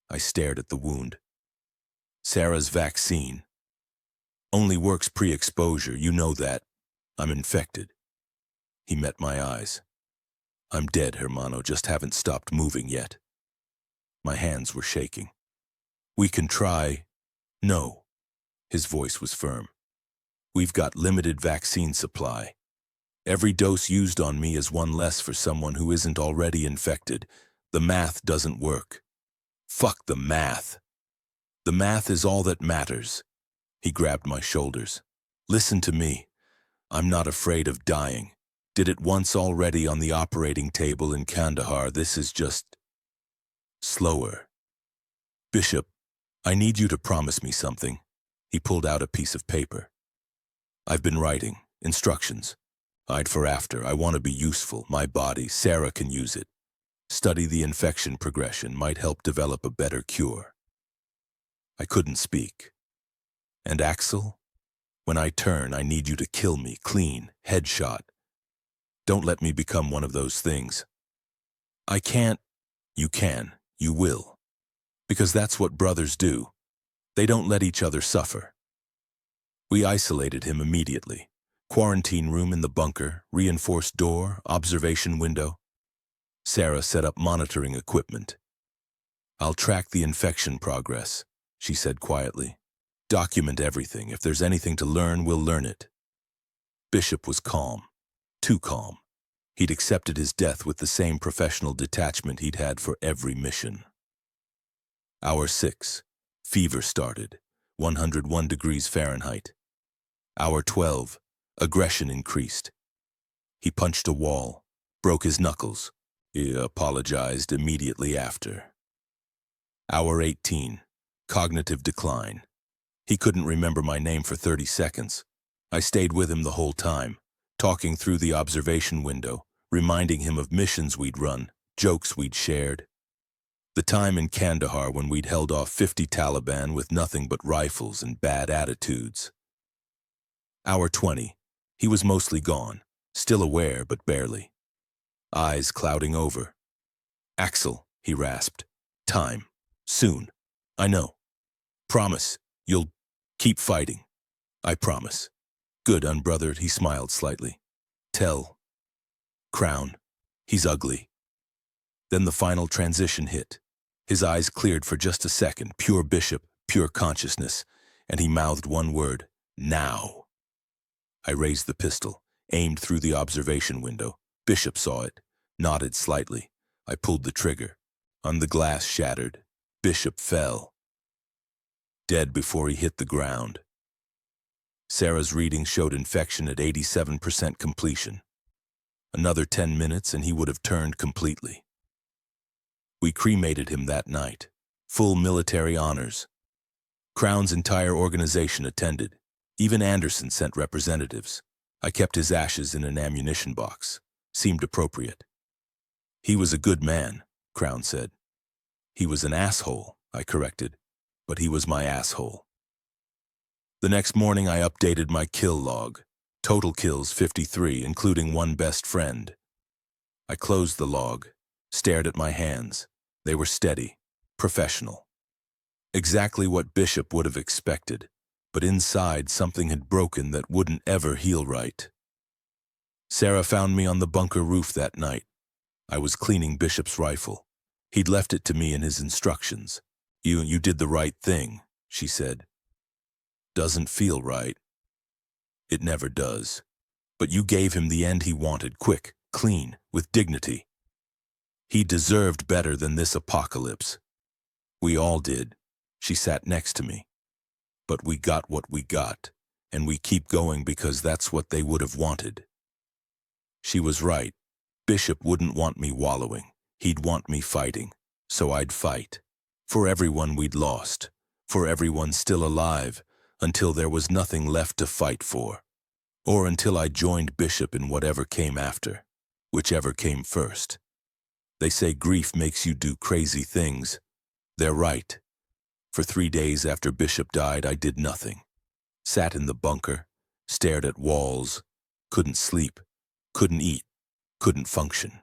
I stared at the wound. "Sarah's vaccine. Only works pre-exposure, you know that. I'm infected." He met my eyes. "I'm dead, hermano, just haven't stopped moving yet." My hands were shaking. "We can try." "No." His voice was firm. "We've got limited vaccine supply. Every dose used on me is one less for someone who isn't already infected. The math doesn't work." "Fuck the math." "The math is all that matters." He grabbed my shoulders. "Listen to me. I'm not afraid of dying. Did it once already on the operating table in Kandahar. This is just slower." "Bishop, I need you to promise me something." He pulled out a piece of paper. "I've been writing instructions. I'd for after. I want to be useful. My body, Sarah can use it. Study the infection progression, might help develop a better cure." I couldn't speak. "And Axel? When I turn, I need you to kill me, clean, headshot. Don't let me become one of those things." "I can't." "You can. You will. Because that's what brothers do. They don't let each other suffer." We isolated him immediately. Quarantine room in the bunker, reinforced door, observation window. Sarah set up monitoring equipment. "I'll track the infection progress," she said quietly. "Document everything. If there's anything to learn, we'll learn it." Bishop was calm. Too calm. He'd accepted his death with the same professional detachment he'd had for every mission. Hour 6. Fever started. 101 degrees Fahrenheit. Hour 12. Aggression increased. He punched a wall. Broke his knuckles. He apologized immediately after. Hour 18. Cognitive decline. He couldn't remember my name for 30 seconds. I stayed with him the whole time, talking through the observation window, reminding him of missions we'd run, jokes we'd shared. The time in Kandahar when we'd held off 50 Taliban with nothing but rifles and bad attitudes. Hour 20. He was mostly gone, still aware but barely. Eyes clouding over. "Axel," he rasped. "Time. Soon. I know. Promise. You'll keep fighting." "I promise." "Good, unbrothered," he smiled slightly. "Tell Crown. He's ugly." Then the final transition hit. His eyes cleared for just a second, pure Bishop, pure consciousness, and he mouthed one word: "Now." I raised the pistol, aimed through the observation window. Bishop saw it, nodded slightly. I pulled the trigger. On the glass shattered. Bishop fell. Dead before he hit the ground. Sarah's reading showed infection at 87% completion. Another 10 minutes and he would have turned completely. We cremated him that night. Full military honors. Crown's entire organization attended. Even Anderson sent representatives. I kept his ashes in an ammunition box. Seemed appropriate. He was a good man, Crown said. He was an asshole, I corrected, but he was my asshole. The next morning I updated my kill log. Total kills 53, including one best friend. I closed the log, stared at my hands. They were steady, professional. Exactly what Bishop would have expected, but inside something had broken that wouldn't ever heal right. Sarah found me on the bunker roof that night. I was cleaning Bishop's rifle. He'd left it to me in his instructions. You did the right thing, she said. Doesn't feel right. It never does. But you gave him the end he wanted, quick, clean, with dignity. He deserved better than this apocalypse. We all did. She sat next to me. But we got what we got, and we keep going because that's what they would have wanted. She was right. Bishop wouldn't want me wallowing. He'd want me fighting. So I'd fight. For everyone we'd lost. For everyone still alive, until there was nothing left to fight for. Or until I joined Bishop in whatever came after. Whichever came first. They say grief makes you do crazy things. They're right. For 3 days after Bishop died, I did nothing. Sat in the bunker, stared at walls, couldn't sleep, couldn't eat, couldn't function.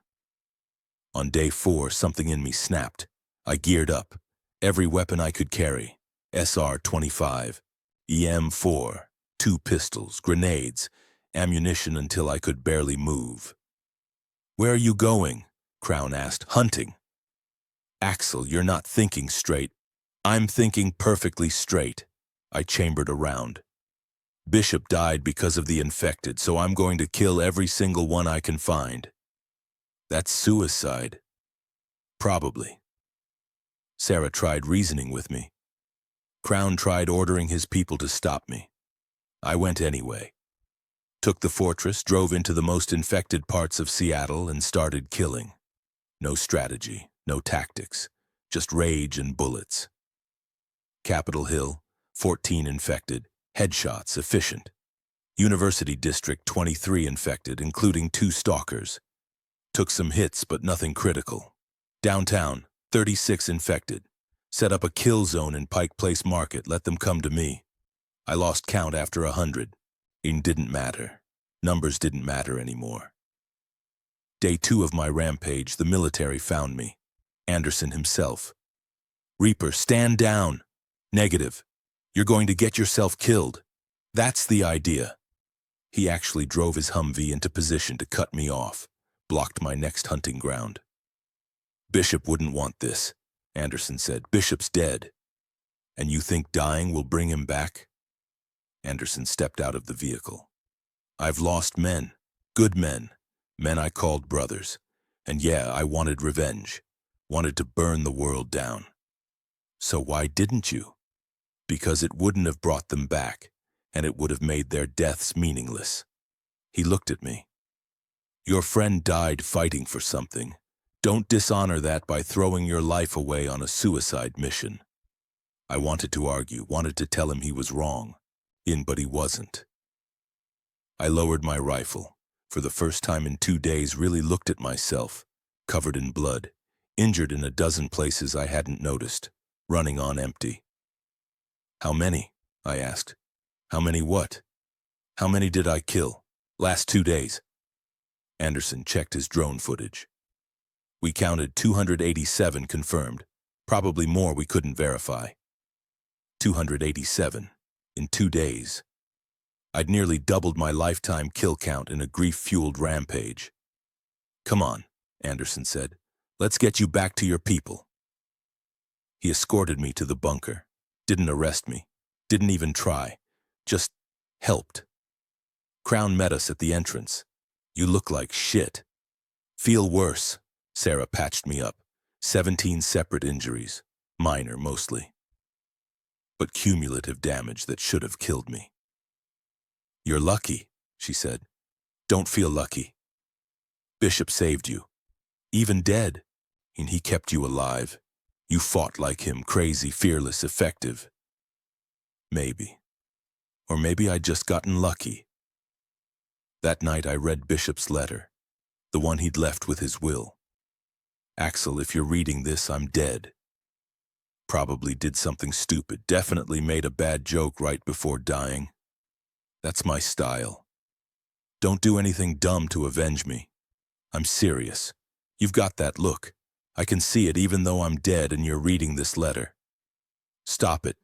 On day 4, something in me snapped. I geared up. Every weapon I could carry. SR-25, EM-4, 2 pistols, grenades, ammunition until I could barely move. Where are you going? Crown asked. Hunting. Axel, you're not thinking straight. I'm thinking perfectly straight. I chambered around. Bishop died because of the infected, so I'm going to kill every single one I can find. That's suicide. Probably. Sarah tried reasoning with me. Crown tried ordering his people to stop me. I went anyway. Took the fortress, drove into the most infected parts of Seattle, and started killing. No strategy, no tactics, just rage and bullets. Capitol Hill, 14 infected, headshots, efficient. University District, 23 infected, including 2 stalkers. Took some hits, but nothing critical. Downtown, 36 infected. Set up a kill zone in Pike Place Market, let them come to me. I lost count after 100. It didn't matter. Numbers didn't matter anymore. Day 2 of my rampage, the military found me. Anderson himself. Reaper, stand down. Negative. You're going to get yourself killed. That's the idea. He actually drove his Humvee into position to cut me off, blocked my next hunting ground. Bishop wouldn't want this, Anderson said. Bishop's dead. And you think dying will bring him back? Anderson stepped out of the vehicle. I've lost men, good men I called brothers. And yeah, I wanted revenge, wanted to burn the world down. So why didn't you? Because it wouldn't have brought them back, and it would have made their deaths meaningless. He looked at me. Your friend died fighting for something. Don't dishonor that by throwing your life away on a suicide mission. I wanted to argue, wanted to tell him he was wrong, but he wasn't. I lowered my rifle. For the first time in 2 days, really looked at myself, covered in blood, injured in a dozen places I hadn't noticed, running on empty. How many? I asked. How many what? How many did I kill? Last 2 days. Anderson checked his drone footage. We counted 287 confirmed, probably more we couldn't verify. 287 in 2 days. I'd nearly doubled my lifetime kill count in a grief-fueled rampage. Come on, Anderson said. Let's get you back to your people. He escorted me to the bunker. Didn't arrest me. Didn't even try. Just helped. Crown met us at the entrance. You look like shit. Feel worse. Sarah patched me up. 17 separate injuries. Minor, mostly. But cumulative damage that should have killed me. You're lucky, she said. Don't feel lucky. Bishop saved you. Even dead. And he kept you alive. You fought like him, crazy, fearless, effective. Maybe. Or maybe I'd just gotten lucky. That night I read Bishop's letter, the one he'd left with his will. Axel, if you're reading this, I'm dead. Probably did something stupid, definitely made a bad joke right before dying. That's my style. Don't do anything dumb to avenge me. I'm serious. You've got that look. I can see it even though I'm dead and you're reading this letter. Stop it.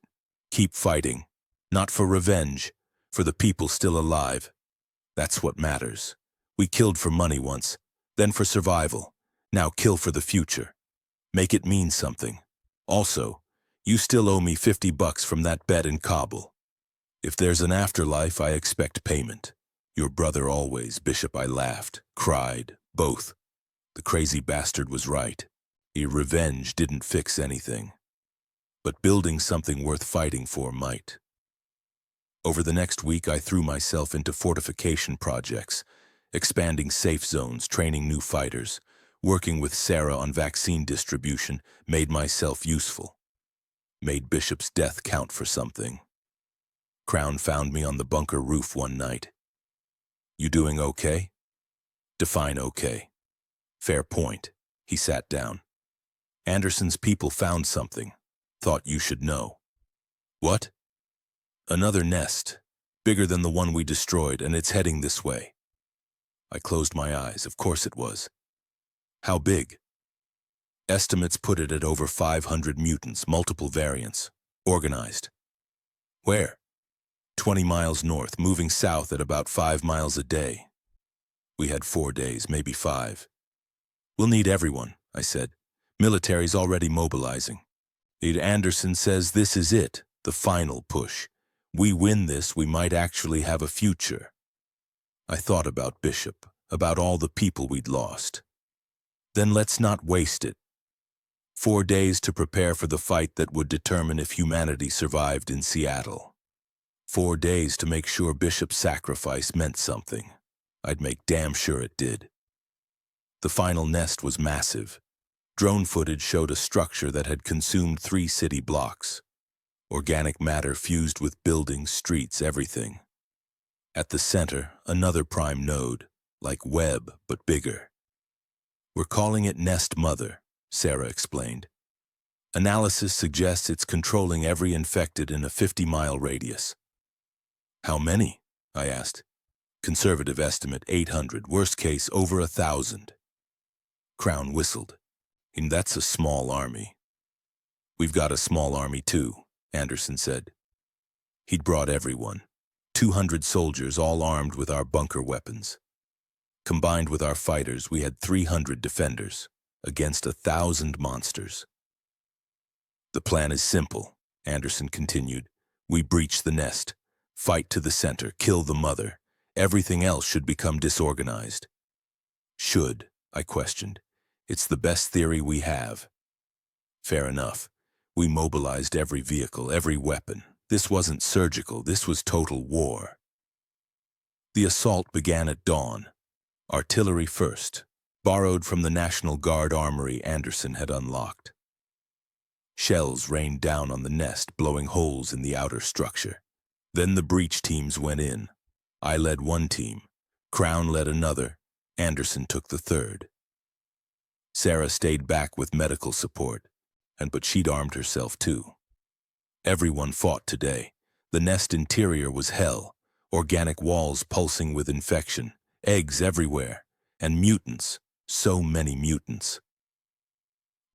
Keep fighting. Not for revenge, for the people still alive. That's what matters. We killed for money once, then for survival. Now kill for the future. Make it mean something. Also, you still owe me $50 from that bet in Kabul. If there's an afterlife, I expect payment. Your brother always, Bishop. I laughed, cried, both. The crazy bastard was right. Revenge didn't fix anything. But building something worth fighting for might. Over the next week, I threw myself into fortification projects, expanding safe zones, training new fighters, working with Sarah on vaccine distribution, made myself useful. Made Bishop's death count for something. Crown found me on the bunker roof one night. You doing okay? Define okay. Fair point. He sat down. Anderson's people found something. Thought you should know. What? Another nest, bigger than the one we destroyed, and it's heading this way. I closed my eyes. Of course it was. How big? Estimates put it at over 500 mutants, multiple variants, organized. Where? 20 miles north, moving south at about 5 miles a day. We had 4 days, maybe 5. We'll need everyone, I said. Military's already mobilizing. Anderson says this is it, the final push. We win this, we might actually have a future. I thought about Bishop, about all the people we'd lost. Then let's not waste it. 4 days to prepare for the fight that would determine if humanity survived in Seattle. 4 days to make sure Bishop's sacrifice meant something. I'd make damn sure it did. The final nest was massive. Drone footage showed a structure that had consumed 3 city blocks. Organic matter fused with buildings, streets, everything. At the center, another prime node, like Webb, but bigger. We're calling it Nest Mother, Sarah explained. Analysis suggests it's controlling every infected in a 50-mile radius. How many? I asked. Conservative estimate 800, worst case over 1,000. Crown whistled. And that's a small army. We've got a small army too, Anderson said. He'd brought everyone. 200 soldiers, all armed with our bunker weapons. Combined with our fighters, we had 300 defenders, against 1,000 monsters. The plan is simple, Anderson continued. We breach the nest, fight to the center, kill the mother. Everything else should become disorganized. Should, I questioned. It's the best theory we have. Fair enough. We mobilized every vehicle, every weapon. This wasn't surgical, this was total war. The assault began at dawn. Artillery first, borrowed from the National Guard armory Anderson had unlocked. Shells rained down on the nest, blowing holes in the outer structure. Then the breach teams went in. I led one team. Crown led another. Anderson took the third. Sarah stayed back with medical support, but she'd armed herself too. Everyone fought today. The nest interior was hell, organic walls pulsing with infection, eggs everywhere, and mutants, so many mutants.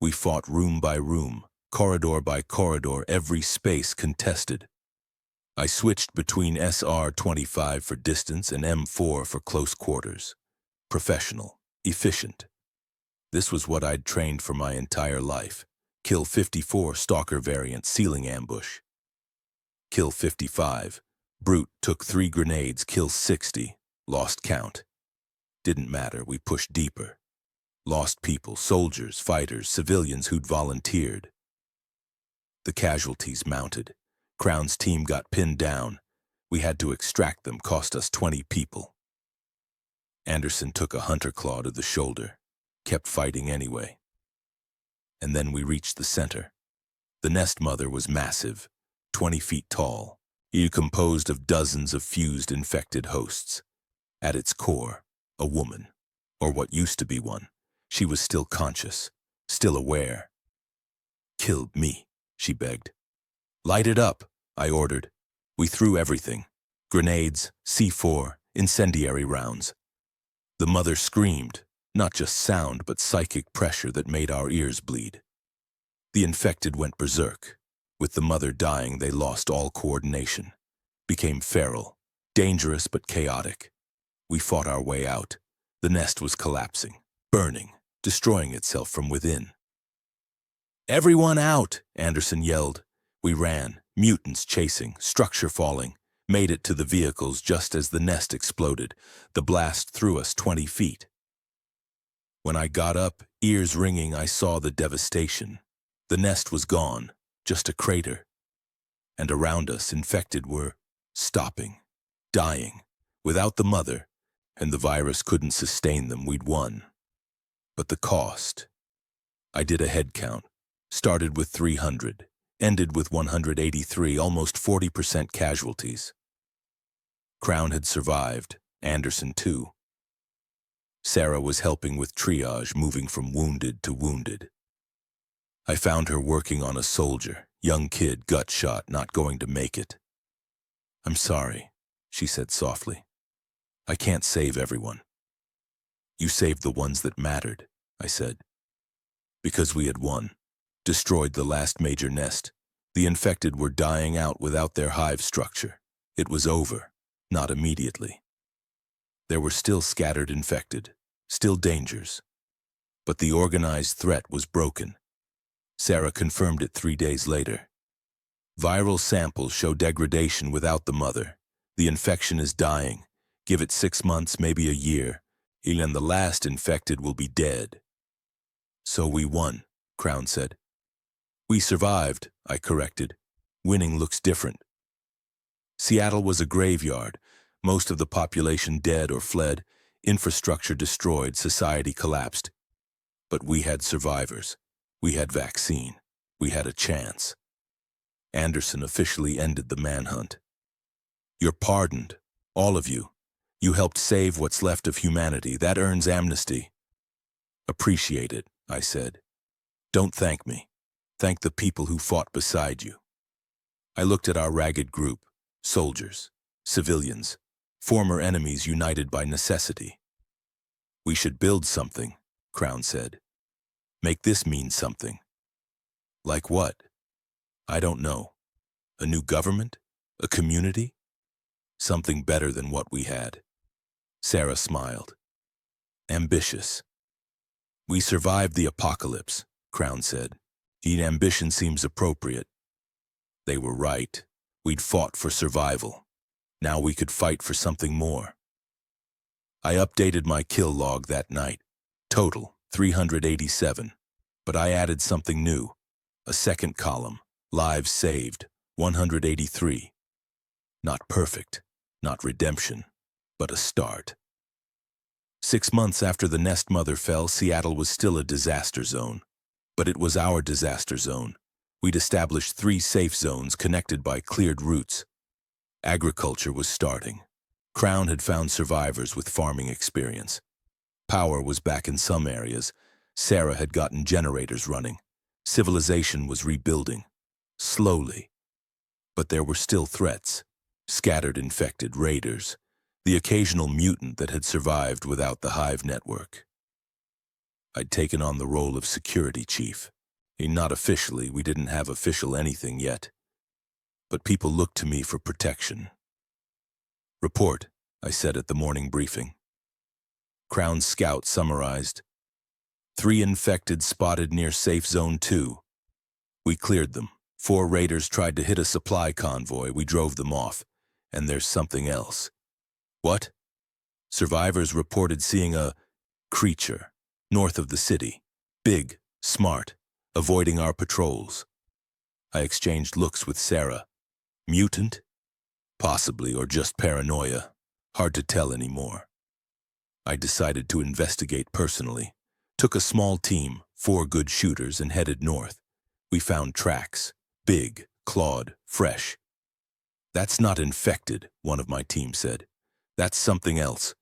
We fought room by room, corridor by corridor, every space contested. I switched between SR-25 for distance and M4 for close quarters. Professional, efficient. This was what I'd trained for my entire life. Kill 54, Stalker variant, ceiling ambush. Kill 55. Brute took 3 grenades, kill 60. Lost count. Didn't matter, we pushed deeper. Lost people, soldiers, fighters, civilians who'd volunteered. The casualties mounted. Crown's team got pinned down. We had to extract them, cost us 20 people. Anderson took a hunter claw to the shoulder, kept fighting anyway. And then we reached the center. The nest mother was massive, 20 feet tall, composed of dozens of fused infected hosts. At its core, a woman, or what used to be one. She was still conscious, still aware. "Killed me," she begged. "Light it up," I ordered. We threw everything: grenades, C4, incendiary rounds. The mother screamed, not just sound but psychic pressure that made our ears bleed. The infected went berserk. With the mother dying, they lost all coordination, became feral, dangerous but chaotic. We fought our way out. The nest was collapsing, burning, destroying itself from within. "Everyone out!" Anderson yelled. We ran, mutants chasing, structure falling, made it to the vehicles just as the nest exploded. The blast threw us 20 feet. When I got up, ears ringing, I saw the devastation. The nest was gone, just a crater. And around us, infected were stopping, dying. Without the mother, and the virus couldn't sustain them, we'd won. But the cost. I did a head count. Started with 300, ended with 183, almost 40% casualties. Crown had survived, Anderson too. Sarah was helping with triage, moving from wounded to wounded. I found her working on a soldier, young kid, gut shot, not going to make it. "I'm sorry," she said softly. "I can't save everyone." "You saved the ones that mattered," I said. Because we had won, destroyed the last major nest. The infected were dying out without their hive structure. It was over, not immediately. There were still scattered infected, still dangers. But the organized threat was broken. Sarah confirmed it 3 days later. Viral samples show degradation without the mother. The infection is dying. Give it 6 months, maybe a year, and the last infected will be dead. "So we won," Crown said. "We survived," I corrected. "Winning looks different." Seattle was a graveyard. Most of the population dead or fled, infrastructure destroyed, society collapsed. But we had survivors. We had vaccine. We had a chance. Anderson officially ended the manhunt. "You're pardoned, all of you. You helped save what's left of humanity. That earns amnesty." "Appreciate it," I said. "Don't thank me. Thank the people who fought beside you." I looked at our ragged group, soldiers, civilians, former enemies united by necessity. "We should build something," Crown said. "Make this mean something." "Like what?" "I don't know. A new government? A community? Something better than what we had." Sarah smiled. "Ambitious." "We survived the apocalypse," Crown said. "Ambition seems appropriate." They were right. We'd fought for survival. Now we could fight for something more. I updated my kill log that night. Total, 387. But I added something new. A second column. Lives saved, 183. Not perfect, not redemption, but a start. 6 months after the nest mother fell, Seattle was still a disaster zone. But it was our disaster zone. We'd established 3 safe zones connected by cleared routes. Agriculture was starting. Crown had found survivors with farming experience. Power was back in some areas. Sarah had gotten generators running. Civilization was rebuilding. Slowly. But there were still threats. Scattered infected raiders. The occasional mutant that had survived without the hive network. I'd taken on the role of security chief. Not officially, we didn't have official anything yet. But people looked to me for protection. "Report," I said at the morning briefing. Crown Scout summarized. 3 infected spotted near Safe Zone 2. We cleared them. 4 raiders tried to hit a supply convoy. We drove them off. And there's something else. "What?" Survivors reported seeing a creature north of the city. Big, smart, avoiding our patrols. I exchanged looks with Sarah. "Mutant?" Possibly, or just paranoia. Hard to tell anymore. I decided to investigate personally. Took a small team, 4 good shooters, and headed north. We found tracks. Big, clawed, fresh. "That's not infected," one of my team said. "That's something else."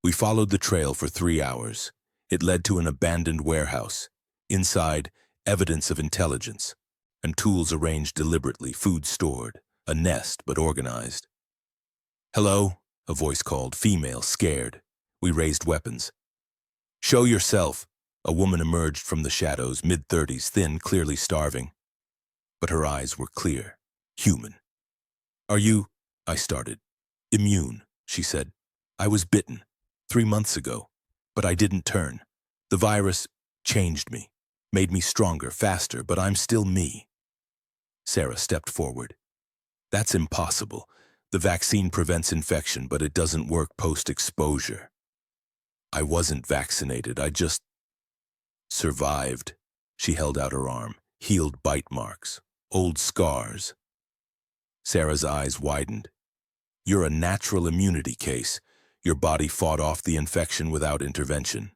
We followed the trail for 3 hours. It led to an abandoned warehouse. Inside, evidence of intelligence, and tools arranged deliberately, food stored, a nest but organized. "Hello," a voice called, female, scared. We raised weapons. "Show yourself." A woman emerged from the shadows, mid-30s, thin, clearly starving. But her eyes were clear, human. "Are you," I started. "Immune," she said. "I was bitten 3 months ago, but I didn't turn. The virus changed me, made me stronger, faster, but I'm still me." Sarah stepped forward. "That's impossible. The vaccine prevents infection, but it doesn't work post-exposure." "I wasn't vaccinated, I just survived." She held out her arm, healed bite marks, old scars. Sarah's eyes widened. "You're a natural immunity case. Your body fought off the infection without intervention."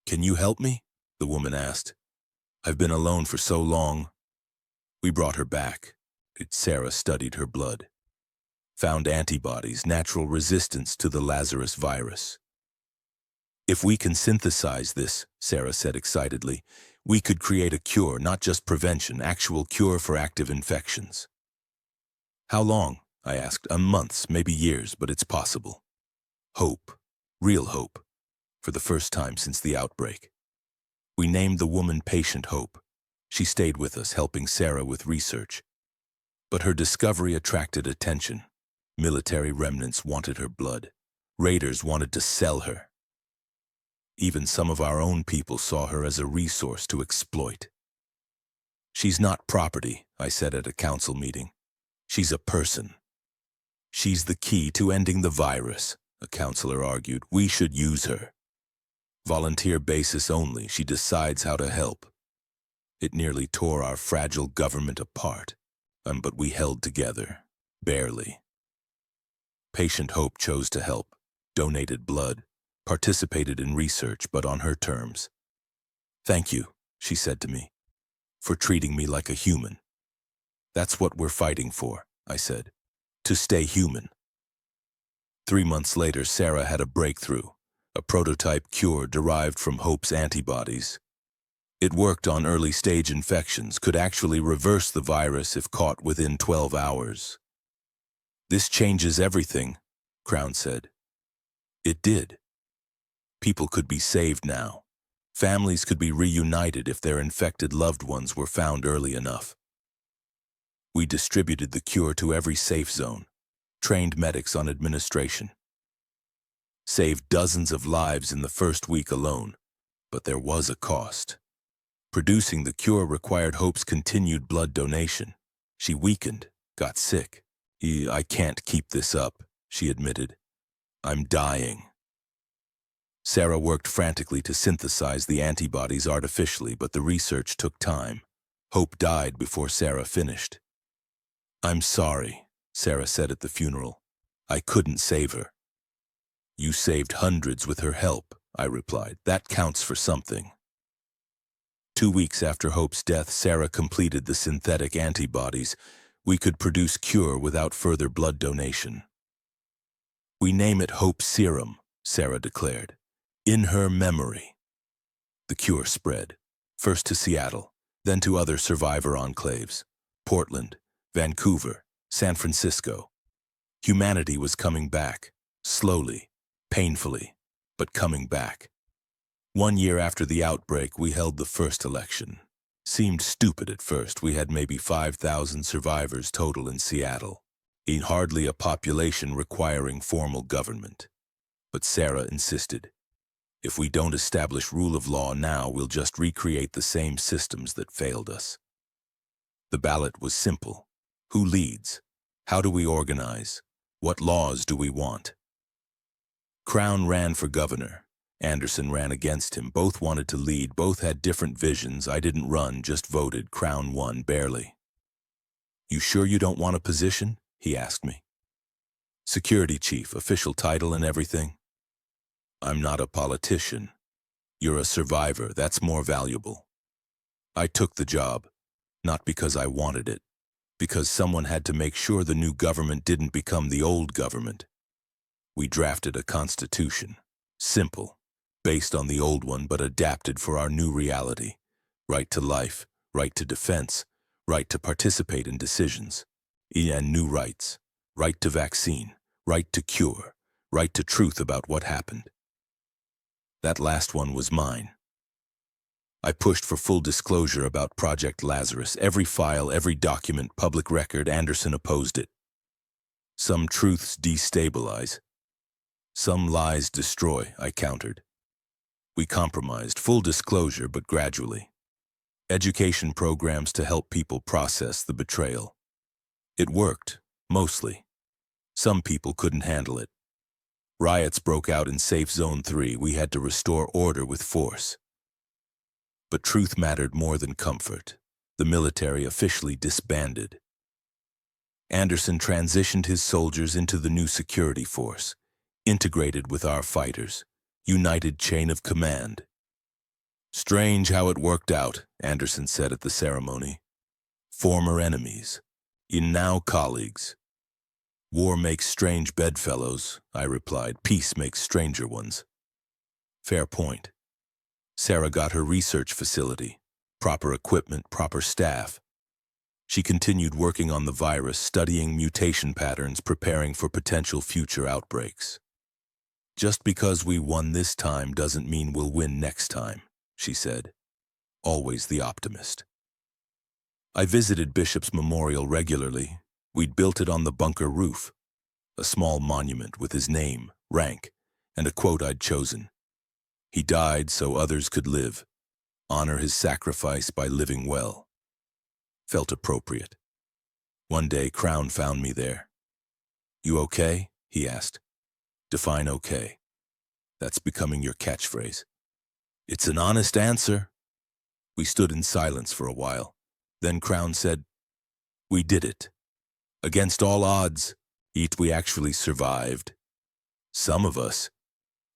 "Can you help me?" the woman asked. "I've been alone for so long." We brought her back. Sarah studied her blood. Found antibodies, natural resistance to the Lazarus virus. "If we can synthesize this," Sarah said excitedly, "we could create a cure, not just prevention, actual cure for active infections." "How long?" I asked. "Months, maybe years, but it's possible." Hope. Real hope. For the first time since the outbreak. We named the woman Patient Hope. She stayed with us, helping Sarah with research. But her discovery attracted attention. Military remnants wanted her blood. Raiders wanted to sell her. Even some of our own people saw her as a resource to exploit. "She's not property," I said at a council meeting. "She's a person." "She's the key to ending the virus," a counselor argued. "We should use her. Volunteer basis only. She decides how to help." It nearly tore our fragile government apart, but we held together, barely. Patient Hope chose to help, donated blood, participated in research, but on her terms. "Thank you," she said to me, "for treating me like a human." "That's what we're fighting for," I said, "to stay human." 3 months later, Sarah had a breakthrough, a prototype cure derived from Hope's antibodies. It worked on early-stage infections, could actually reverse the virus if caught within 12 hours. "This changes everything," Crown said. It did. People could be saved now. Families could be reunited if their infected loved ones were found early enough. We distributed the cure to every safe zone, trained medics on administration. Saved dozens of lives in the first week alone, but there was a cost. Producing the cure required Hope's continued blood donation. She weakened, got sick. "I can't keep this up," she admitted. "I'm dying." Sarah worked frantically to synthesize the antibodies artificially, but the research took time. Hope died before Sarah finished. "I'm sorry," Sarah said at the funeral. "I couldn't save her." "You saved hundreds with her help," I replied. "That counts for something." 2 weeks after Hope's death, Sarah completed the synthetic antibodies. We could produce cure without further blood donation. "We name it Hope Serum," Sarah declared. "In her memory." The cure spread, first to Seattle, then to other survivor enclaves, Portland, Vancouver, San Francisco. Humanity was coming back, slowly, painfully, but coming back. 1 year after the outbreak, we held the first election. Seemed stupid at first. We had maybe 5,000 survivors total in Seattle, hardly a population requiring formal government. But Sarah insisted, "If we don't establish rule of law now, we'll just recreate the same systems that failed us." The ballot was simple. Who leads? How do we organize? What laws do we want? Crown ran for governor. Anderson ran against him. Both wanted to lead. Both had different visions. I didn't run, just voted. Crown won, barely. "You sure you don't want a position?" he asked me. Security chief, official title and everything? I'm not a politician. You're a survivor, that's more valuable. I took the job, not because I wanted it, because someone had to make sure the new government didn't become the old government. We drafted a constitution, simple, based on the old one but adapted for our new reality. Right to life, right to defense, right to participate in decisions, and new rights, right to vaccine, right to cure, right to truth about what happened. That last one was mine. I pushed for full disclosure about Project Lazarus. Every file, every document, public record. Anderson opposed it. Some truths destabilize. Some lies destroy, I countered. We compromised, full disclosure, but gradually. Education programs to help people process the betrayal. It worked, mostly. Some people couldn't handle it. Riots broke out in Safe Zone 3. We had to restore order with force. But truth mattered more than comfort. The military officially disbanded. Anderson transitioned his soldiers into the new security force, integrated with our fighters, united chain of command. Strange how it worked out, Anderson said at the ceremony. Former enemies, now colleagues. War makes strange bedfellows, I replied. Peace makes stranger ones. Fair point. Sarah got her research facility, proper equipment, proper staff. She continued working on the virus, studying mutation patterns, preparing for potential future outbreaks. Just because we won this time doesn't mean we'll win next time, she said, always the optimist. I visited Bishop's memorial regularly. We'd built it on the bunker roof, a small monument with his name, rank, and a quote I'd chosen. He died so others could live. Honor his sacrifice by living well. Felt appropriate. One day, Crown found me there. You okay? He asked. Define okay. That's becoming your catchphrase. It's an honest answer. We stood in silence for a while. Then Crown said, we did it. Against all odds, we actually survived. Some of us,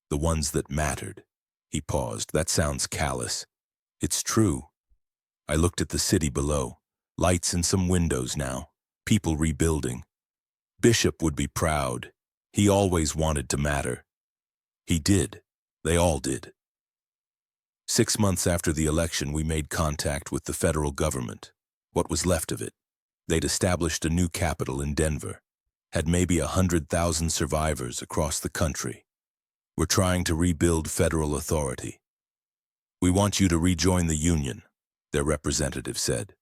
the ones that mattered. He paused. That sounds callous. It's true. I looked at the city below. Lights in some windows now. People rebuilding. Bishop would be proud. He always wanted to matter. He did. They all did. 6 months after the election, we made contact with the federal government. What was left of it. They'd established a new capital in Denver. Had maybe 100,000 survivors across the country. We're trying to rebuild federal authority. We want you to rejoin the Union, their representative said.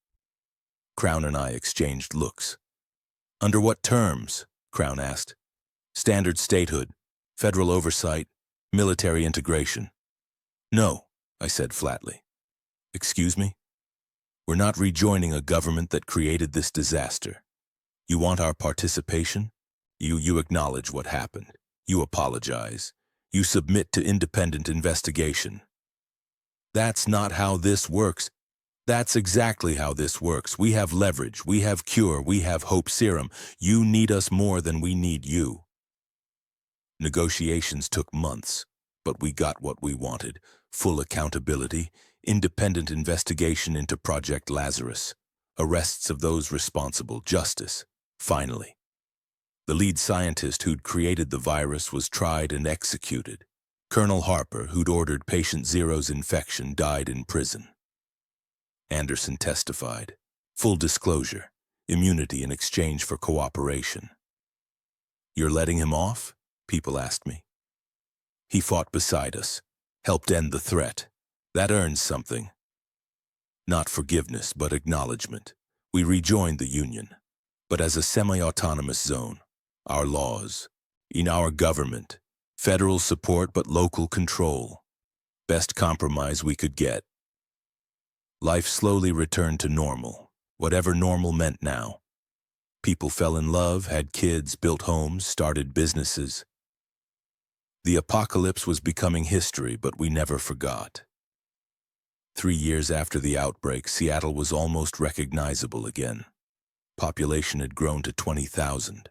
Crown and I exchanged looks. Under what terms? Crown asked. Standard statehood, federal oversight, military integration. No, I said flatly. Excuse me? We're not rejoining a government that created this disaster. You want our participation? You acknowledge what happened. You apologize. You submit to independent investigation. That's not how this works. That's exactly how this works. We have leverage, we have cure, we have hope serum. You need us more than we need you. Negotiations took months, but we got what we wanted. Full accountability, independent investigation into Project Lazarus, arrests of those responsible, justice, finally. The lead scientist who'd created the virus was tried and executed. Colonel Harper, who'd ordered Patient Zero's infection, died in prison. Anderson testified. Full disclosure, immunity in exchange for cooperation. You're letting him off? People asked me. He fought beside us, helped end the threat. That earns something. Not forgiveness, but acknowledgement. We rejoined the Union, but as a semi-autonomous zone. Our laws, in our government, federal support but local control. Best compromise we could get. Life slowly returned to normal, whatever normal meant now. People fell in love, had kids, built homes, started businesses. The apocalypse was becoming history, but we never forgot. 3 years after the outbreak, Seattle was almost recognizable again. Population had grown to 20,000.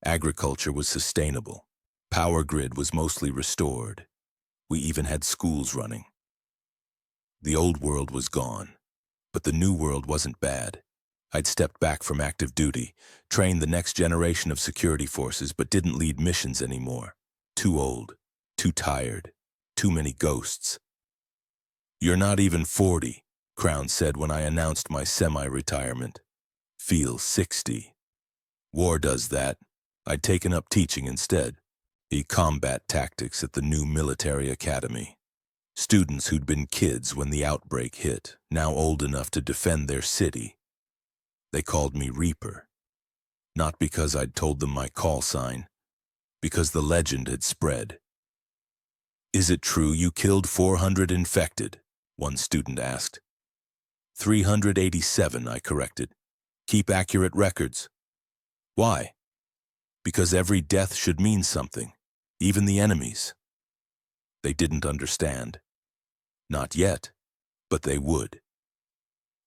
Agriculture was sustainable. Power grid was mostly restored. We even had schools running. The old world was gone, but the new world wasn't bad. I'd stepped back from active duty, trained the next generation of security forces, but didn't lead missions anymore. Too old, too tired, too many ghosts. "You're not even 40, Crown said when I announced my semi-retirement. "Feel 60. War does that. I'd taken up teaching instead. Combat tactics at the new military academy. Students who'd been kids when the outbreak hit, now old enough to defend their city. They called me Reaper. Not because I'd told them my call sign, because the legend had spread. "Is it true you killed 400 infected?" one student asked. 387, I corrected. "Keep accurate records." "Why?" "Because every death should mean something, even the enemies." They didn't understand. Not yet, but they would.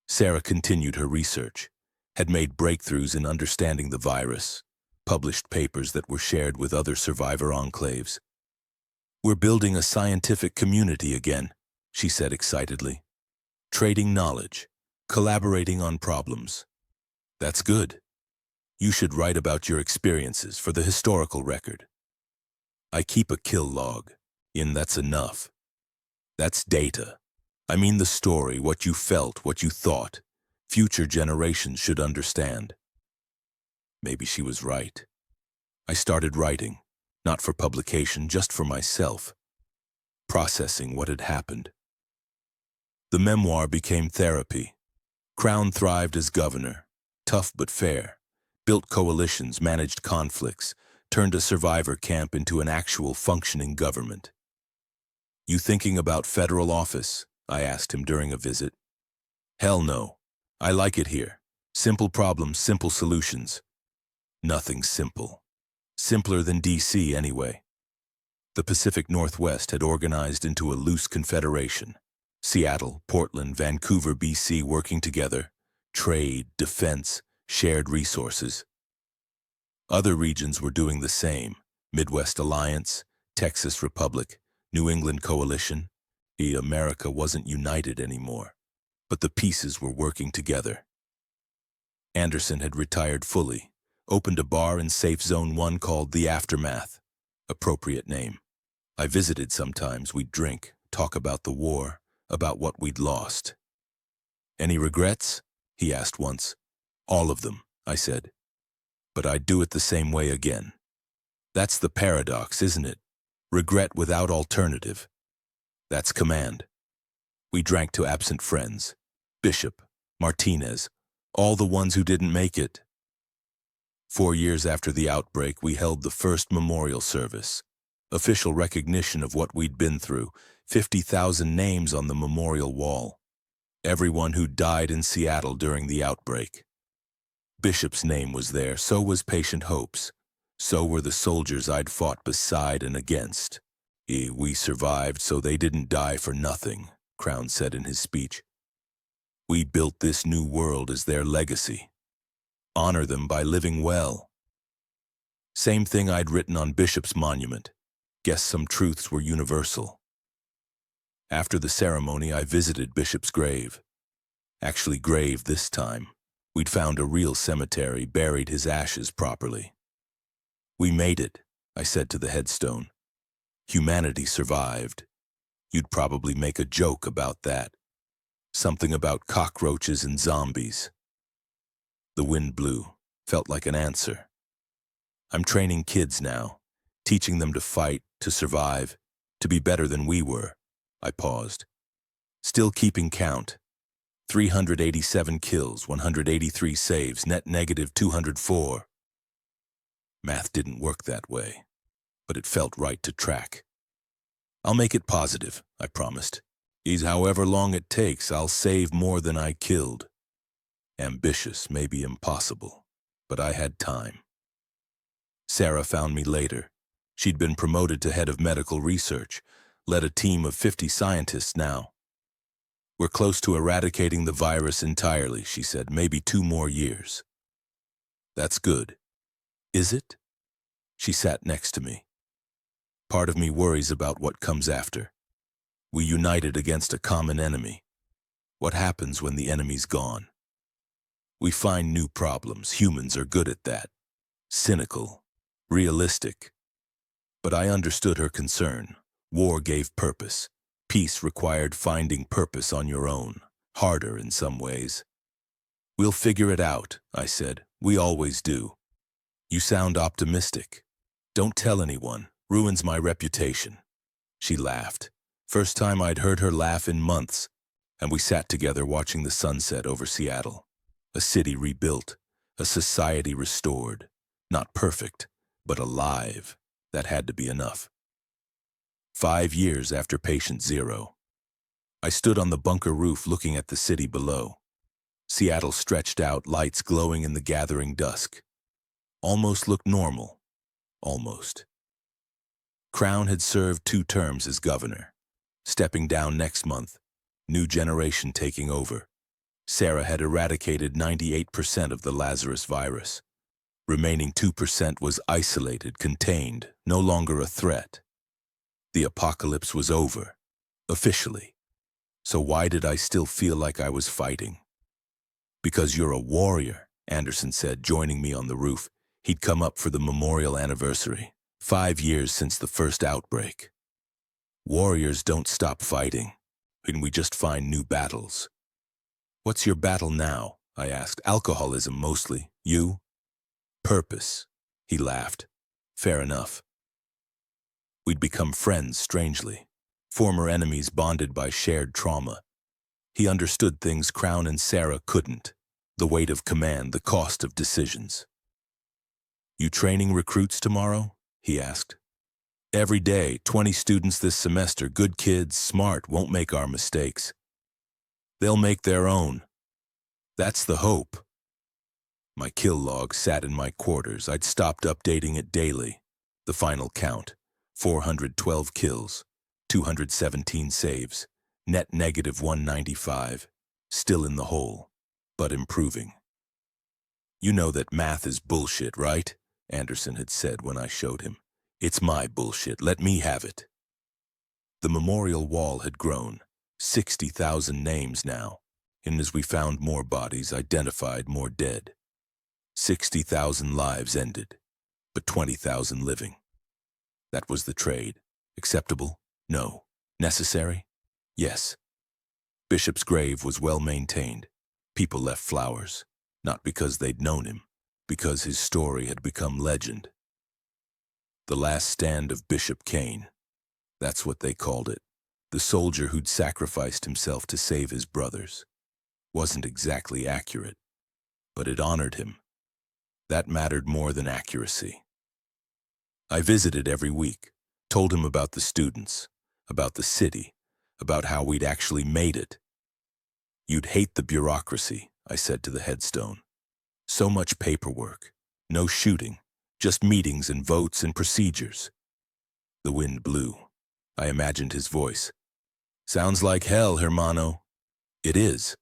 Sarah continued her research, had made breakthroughs in understanding the virus, published papers that were shared with other survivor enclaves. "We're building a scientific community again," she said excitedly. "Trading knowledge, collaborating on problems. That's good. You should write about your experiences for the historical record." "I keep a kill log. That's enough. That's data. I mean the story, what you felt, what you thought. Future generations should understand." Maybe she was right. I started writing, not for publication, just for myself, processing what had happened. The memoir became therapy. Crown thrived as governor, tough but fair, built coalitions, managed conflicts, turned a survivor camp into an actual functioning government. "You thinking about federal office?" I asked him during a visit. "Hell no. I like it here. Simple problems, simple solutions." Nothing simple. Simpler than DC anyway. The Pacific Northwest had organized into a loose confederation. Seattle, Portland, Vancouver, BC working together. Trade, defense, shared resources. Other regions were doing the same. Midwest Alliance, Texas Republic, New England Coalition. America wasn't united anymore, but the pieces were working together. Anderson had retired fully, opened a bar in Safe Zone 1 called The Aftermath. Appropriate name. I visited sometimes. We'd drink, talk about the war, about what we'd lost. "Any regrets?" he asked once. "All of them," I said. "But I'd do it the same way again." That's the paradox, isn't it? Regret without alternative. That's command. We drank to absent friends. Bishop, Martinez, all the ones who didn't make it. 4 years after the outbreak, we held the first memorial service. Official recognition of what we'd been through. 50,000 names on the memorial wall. Everyone who died in Seattle during the outbreak. Bishop's name was there, so was Patient Hope's. So were the soldiers I'd fought beside and against. We survived, so they didn't die for nothing, Crown said in his speech. We built this new world as their legacy. Honor them by living well. Same thing I'd written on Bishop's monument. Guess some truths were universal. After the ceremony, I visited Bishop's grave. Actually grave this time. We'd found a real cemetery, buried his ashes properly. We made it, I said to the headstone. Humanity survived. You'd probably make a joke about that. Something about cockroaches and zombies. The wind blew, felt like an answer. I'm training kids now, teaching them to fight, to survive, to be better than we were. I paused. Still keeping count. 387 kills, 183 saves, net negative 204. Math didn't work that way, but it felt right to track. I'll make it positive, I promised. However long it takes, I'll save more than I killed. Ambitious, maybe impossible, but I had time. Sarah found me later. She'd been promoted to head of medical research, led a team of 50 scientists now. We're close to eradicating the virus entirely, she said, maybe 2 more years. That's good. Is it? She sat next to me. Part of me worries about what comes after. We united against a common enemy. What happens when the enemy's gone? We find new problems. Humans are good at that. Cynical. Realistic. But I understood her concern. War gave purpose. Peace required finding purpose on your own. Harder in some ways. We'll figure it out, I said. We always do. You sound optimistic. Don't tell anyone. Ruins my reputation. She laughed. First time I'd heard her laugh in months, and we sat together watching the sunset over Seattle. A city rebuilt, a society restored. Not perfect, but alive. That had to be enough. 5 years after patient zero. I stood on the bunker roof looking at the city below. Seattle stretched out, lights glowing in the gathering dusk. Almost looked normal. Almost. Crown had served 2 terms as governor. Stepping down next month. New generation taking over. Sarah had eradicated 98% of the Lazarus virus. Remaining 2% was isolated, contained, no longer a threat. The apocalypse was over. Officially. So why did I still feel like I was fighting? Because you're a warrior, Anderson said, joining me on the roof. He'd come up for the memorial anniversary. 5 years since the first outbreak. Warriors don't stop fighting, and we just find new battles. What's your battle now? I asked. Alcoholism mostly. You? Purpose. He laughed. Fair enough. We'd become friends, strangely. Former enemies bonded by shared trauma. He understood things Crown and Sarah couldn't. The weight of command, the cost of decisions. You training recruits tomorrow? He asked. Every day, 20 students this semester, good kids, smart, won't make our mistakes. They'll make their own. That's the hope. My kill log sat in my quarters. I'd stopped updating it daily. The final count, 412 kills, 217 saves, net negative 195, still in the hole, but improving. You know that math is bullshit, right? Anderson had said when I showed him. It's my bullshit. Let me have it. The memorial wall had grown. 60,000 names now. And as we found more bodies, identified more dead. 60,000 lives ended, but 20,000 living. That was the trade. Acceptable? No. Necessary? Yes. Bishop's grave was well maintained. People left flowers, not because they'd known him, because his story had become legend. The last stand of Bishop Kane. That's what they called it. The soldier who'd sacrificed himself to save his brothers. Wasn't exactly accurate, but it honored him. That mattered more than accuracy. I visited every week, told him about the students, about the city, about how we'd actually made it. You'd hate the bureaucracy, I said to the headstone. So much paperwork, no shooting, just meetings and votes and procedures. The wind blew. I imagined his voice. Sounds like hell, hermano. It is,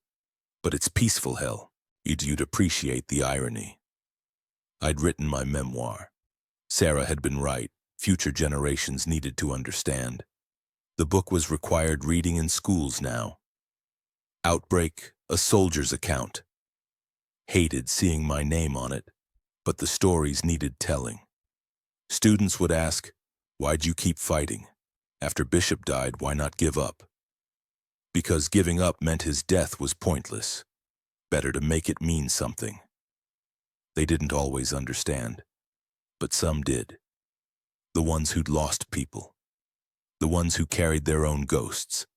but it's peaceful hell. You'd appreciate the irony. I'd written my memoir. Sarah had been right. Future generations needed to understand. The book was required reading in schools now. Outbreak, a soldier's account. Hated seeing my name on it, but the stories needed telling. Students would ask, why'd you keep fighting? After Bishop died, why not give up? Because giving up meant his death was pointless. Better to make it mean something. They didn't always understand, but some did. The ones who'd lost people. The ones who carried their own ghosts.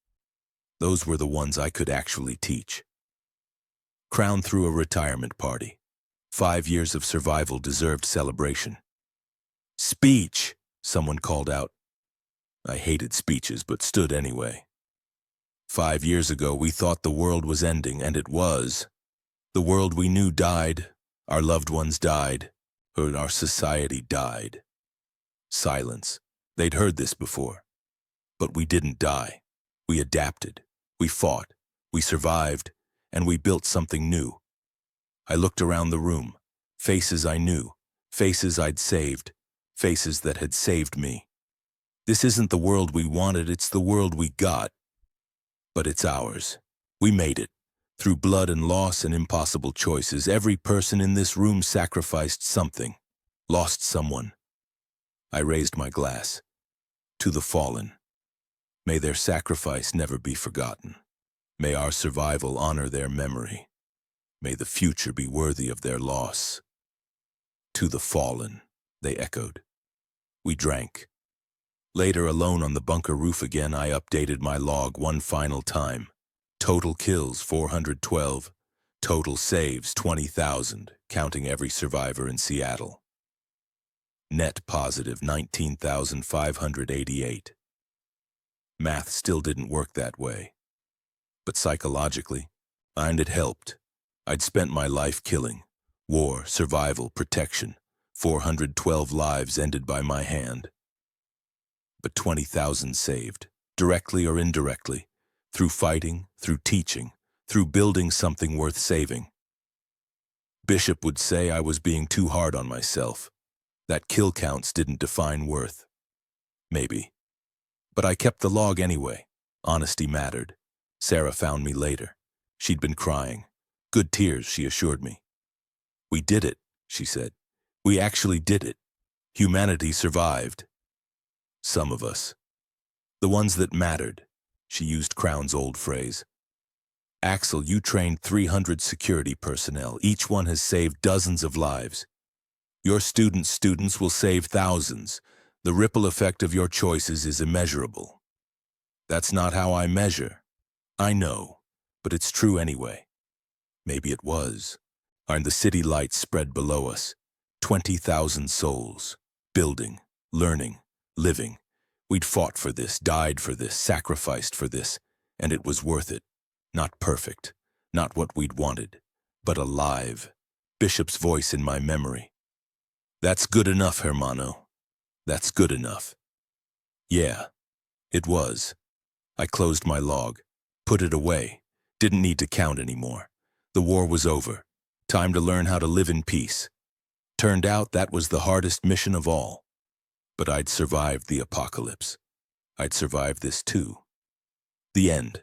Those were the ones I could actually teach. Crown threw a retirement party. 5 years of survival deserved celebration. Speech, someone called out. I hated speeches, but stood anyway. 5 years ago, we thought the world was ending, and it was. The world we knew died, our loved ones died, or our society died. Silence. They'd heard this before. But we didn't die. We adapted. We fought. We survived. And we built something new. I looked around the room. Faces I knew, faces I'd saved, faces that had saved me. This isn't the world we wanted, it's the world we got. But it's ours. We made it. Through blood and loss and impossible choices, every person in this room sacrificed something, lost someone. I raised my glass. To the fallen. May their sacrifice never be forgotten. May our survival honor their memory. May the future be worthy of their loss. To the fallen, they echoed. We drank. Later, alone on the bunker roof again, I updated my log one final time. Total kills, 412. Total saves, 20,000, counting every survivor in Seattle. Net positive, 19,588. Math still didn't work that way. But psychologically, and it helped. I'd spent my life killing. War, survival, protection. 412 lives ended by my hand. But 20,000 saved, directly or indirectly, through fighting, through teaching, through building something worth saving. Bishop would say I was being too hard on myself, that kill counts didn't define worth. Maybe. But I kept the log anyway. Honesty mattered. Sarah found me later. She'd been crying. Good tears, she assured me. We did it, she said. We actually did it. Humanity survived. Some of us. The ones that mattered. She used Crown's old phrase. Axel, you trained 300 security personnel. Each one has saved dozens of lives. Your students will save thousands. The ripple effect of your choices is immeasurable. That's not how I measure. I know, but it's true anyway. Maybe it was. And the city lights spread below us. 20,000 souls. Building, learning, living. We'd fought for this, died for this, sacrificed for this, and it was worth it. Not perfect, not what we'd wanted, but alive. Bishop's voice in my memory. That's good enough, hermano. That's good enough. Yeah, it was. I closed my log, put it away, didn't need to count anymore. The war was over. Time to learn how to live in peace. Turned out that was the hardest mission of all. But I'd survived the apocalypse. I'd survived this too. The end.